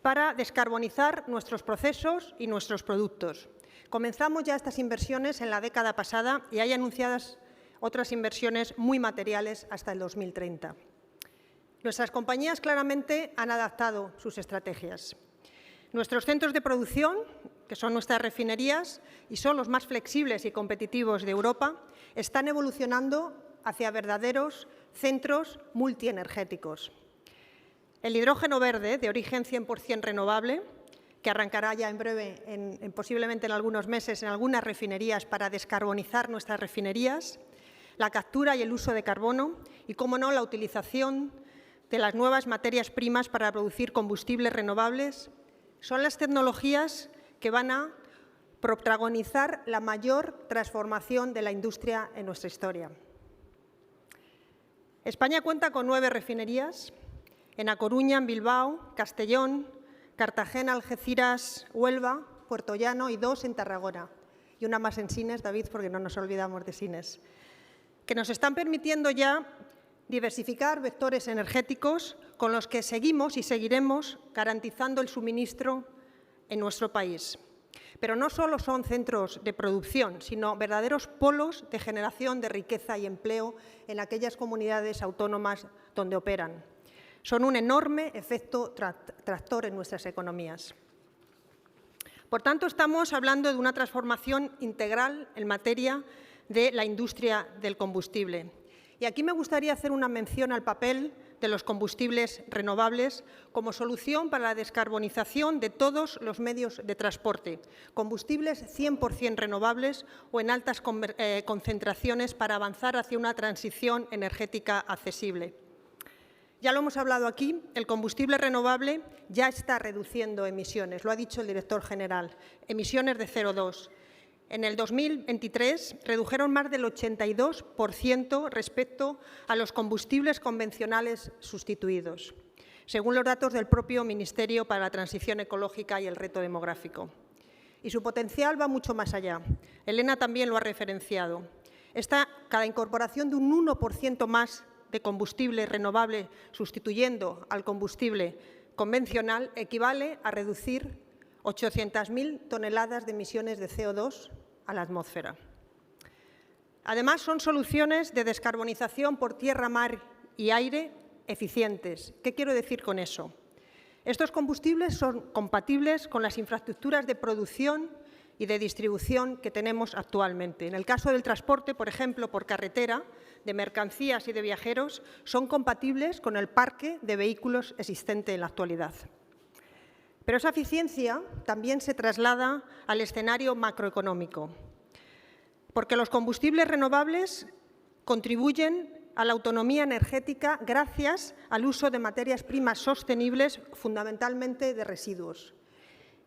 S6: para descarbonizar nuestros procesos y nuestros productos. Comenzamos ya estas inversiones en la década pasada y hay anunciadas otras inversiones muy materiales hasta el 2030. Nuestras compañías claramente han adaptado sus estrategias. Nuestros centros de producción, que son nuestras refinerías y son los más flexibles y competitivos de Europa, están evolucionando hacia verdaderos centros multienergéticos. El hidrógeno verde, de origen 100% renovable, que arrancará ya en breve, posiblemente en algunos meses, en algunas refinerías para descarbonizar nuestras refinerías, la captura y el uso de carbono y, cómo no, la utilización de las nuevas materias primas para producir combustibles renovables, son las tecnologías que van a protagonizar la mayor transformación de la industria en nuestra historia. España cuenta con 9 refinerías, en A Coruña, en Bilbao, Castellón, Cartagena, Algeciras, Huelva, Puertollano y 2 en Tarragona. Y una más en Sines, David, porque no nos olvidamos de Sines, que nos están permitiendo ya diversificar vectores energéticos con los que seguimos y seguiremos garantizando el suministro en nuestro país. Pero no solo son centros de producción, sino verdaderos polos de generación de riqueza y empleo en aquellas comunidades autónomas donde operan. Son un enorme efecto tractor en nuestras economías. Por tanto, estamos hablando de una transformación integral en materia de la industria del combustible. Y aquí me gustaría hacer una mención al papel de los combustibles renovables como solución para la descarbonización de todos los medios de transporte, combustibles 100% renovables o en altas concentraciones para avanzar hacia una transición energética accesible. Ya lo hemos hablado aquí, el combustible renovable ya está reduciendo emisiones, lo ha dicho el director general, emisiones de CO2. En el 2023 redujeron más del 82% respecto a los combustibles convencionales sustituidos, según los datos del propio Ministerio para la Transición Ecológica y el Reto Demográfico. Y su potencial va mucho más allá. Elena también lo ha referenciado. Cada incorporación de un 1% más de combustible renovable sustituyendo al combustible convencional equivale a reducir 800.000 toneladas de emisiones de CO2 a la atmósfera. Además, son soluciones de descarbonización por tierra, mar y aire eficientes. ¿Qué quiero decir con eso? Estos combustibles son compatibles con las infraestructuras de producción y de distribución que tenemos actualmente. En el caso del transporte, por ejemplo, por carretera, de mercancías y de viajeros, son compatibles con el parque de vehículos existente en la actualidad. Pero esa eficiencia también se traslada al escenario macroeconómico, porque los combustibles renovables contribuyen a la autonomía energética gracias al uso de materias primas sostenibles, fundamentalmente de residuos.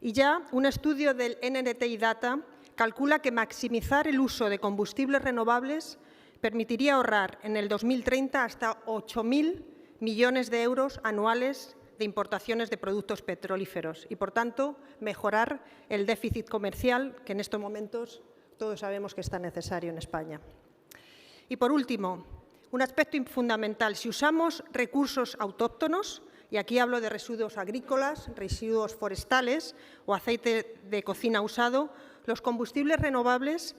S6: Y ya un estudio del NRTI Data calcula que maximizar el uso de combustibles renovables permitiría ahorrar en el 2030 hasta 8.000 millones de euros anuales de importaciones de productos petrolíferos y, por tanto, mejorar el déficit comercial que en estos momentos todos sabemos que está necesario en España. Y, por último, un aspecto fundamental, si usamos recursos autóctonos, y aquí hablo de residuos agrícolas, residuos forestales o aceite de cocina usado, los combustibles renovables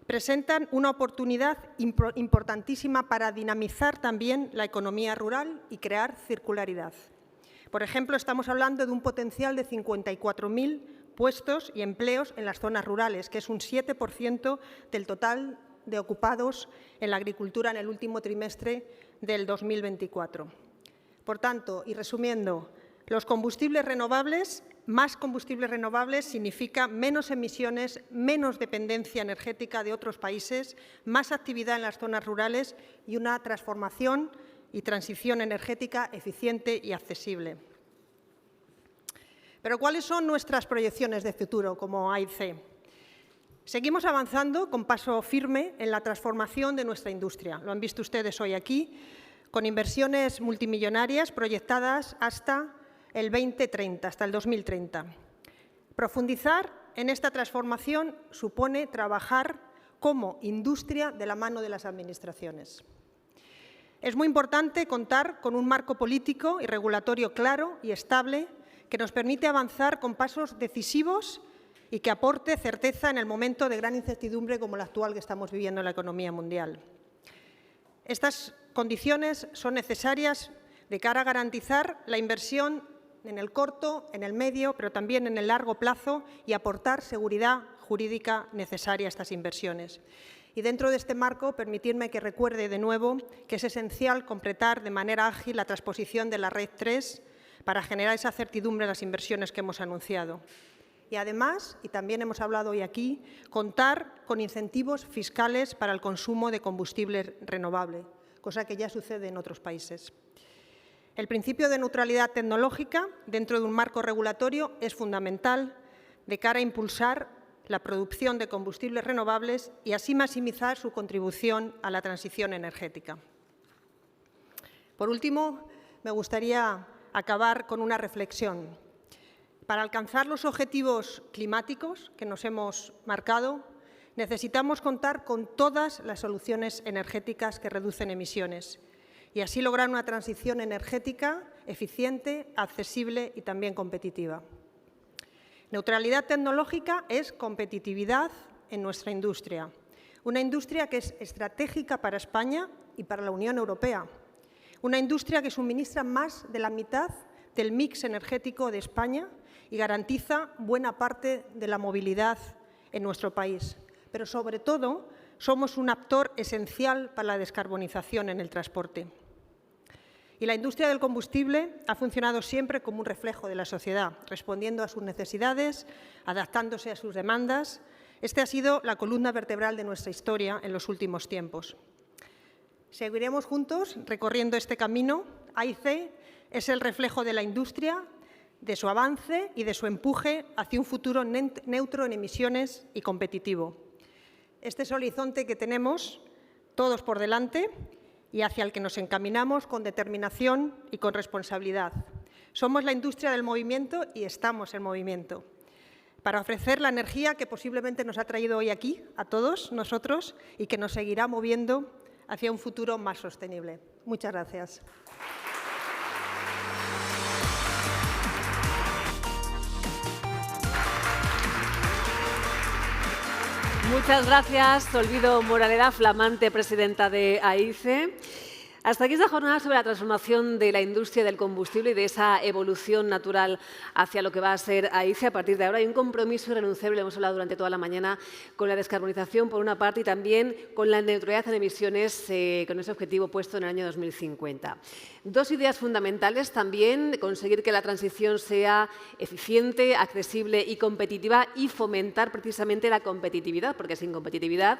S6: presentan una oportunidad importantísima para dinamizar también la economía rural y crear circularidad. Por ejemplo, estamos hablando de un potencial de 54.000 puestos y empleos en las zonas rurales, que es un 7% del total de ocupados en la agricultura en el último trimestre del 2024. Por tanto, y resumiendo, los combustibles renovables, más combustibles renovables significa menos emisiones, menos dependencia energética de otros países, más actividad en las zonas rurales y una transformación y transición energética eficiente y accesible. Pero, ¿cuáles son nuestras proyecciones de futuro como AIC? Seguimos avanzando con paso firme en la transformación de nuestra industria. Lo han visto ustedes hoy aquí, con inversiones multimillonarias proyectadas hasta el 2030, hasta el 2030. Profundizar en esta transformación supone trabajar como industria de la mano de las administraciones. Es muy importante contar con un marco político y regulatorio claro y estable que nos permite avanzar con pasos decisivos y que aporte certeza en el momento de gran incertidumbre como el actual que estamos viviendo en la economía mundial. Estas condiciones son necesarias de cara a garantizar la inversión en el corto, en el medio, pero también en el largo plazo y aportar seguridad jurídica necesaria a estas inversiones. Y dentro de este marco, permitidme que recuerde de nuevo que es esencial completar de manera ágil la transposición de la Red 3 para generar esa certidumbre en las inversiones que hemos anunciado. Y además, y también hemos hablado hoy aquí, contar con incentivos fiscales para el consumo de combustible renovable, cosa que ya sucede en otros países. El principio de neutralidad tecnológica dentro de un marco regulatorio es fundamental de cara a impulsar la producción de combustibles renovables y así maximizar su contribución a la transición energética. Por último, me gustaría acabar con una reflexión. Para alcanzar los objetivos climáticos que nos hemos marcado, necesitamos contar con todas las soluciones energéticas que reducen emisiones y así lograr una transición energética eficiente, accesible y también competitiva. Neutralidad tecnológica es competitividad en nuestra industria, una industria que es estratégica para España y para la Unión Europea, una industria que suministra más de la mitad del mix energético de España y garantiza buena parte de la movilidad en nuestro país. Pero, sobre todo, somos un actor esencial para la descarbonización en el transporte. Y la industria del combustible ha funcionado siempre como un reflejo de la sociedad, respondiendo a sus necesidades, adaptándose a sus demandas. Esta ha sido la columna vertebral de nuestra historia en los últimos tiempos. Seguiremos juntos recorriendo este camino. AIC es el reflejo de la industria, de su avance y de su empuje hacia un futuro neutro en emisiones y competitivo. Este es el horizonte que tenemos todos por delante y hacia el que nos encaminamos con determinación y con responsabilidad. Somos la industria del movimiento y estamos en movimiento para ofrecer la energía que posiblemente nos ha traído hoy aquí a todos nosotros y que nos seguirá moviendo hacia un futuro más sostenible. Muchas gracias.
S1: Muchas gracias, Olvido Moraleda, flamante presidenta de AIC. Hasta aquí esta jornada sobre la transformación de la industria del combustible y de esa evolución natural hacia lo que va a ser AIC. A partir de ahora hay un compromiso irrenunciable, hemos hablado durante toda la mañana, con la descarbonización por una parte y también con la neutralidad en emisiones, con ese objetivo puesto en el año 2050. Dos ideas fundamentales también, conseguir que la transición sea eficiente, accesible y competitiva y fomentar precisamente la competitividad, porque sin competitividad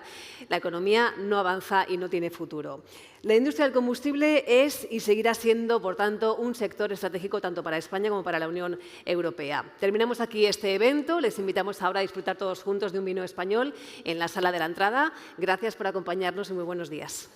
S1: la economía no avanza y no tiene futuro. La industria del combustible es y seguirá siendo, por tanto, un sector estratégico tanto para España como para la Unión Europea. Terminamos aquí este evento. Les invitamos ahora a disfrutar todos juntos de un vino español en la sala de la entrada. Gracias por acompañarnos y muy buenos días.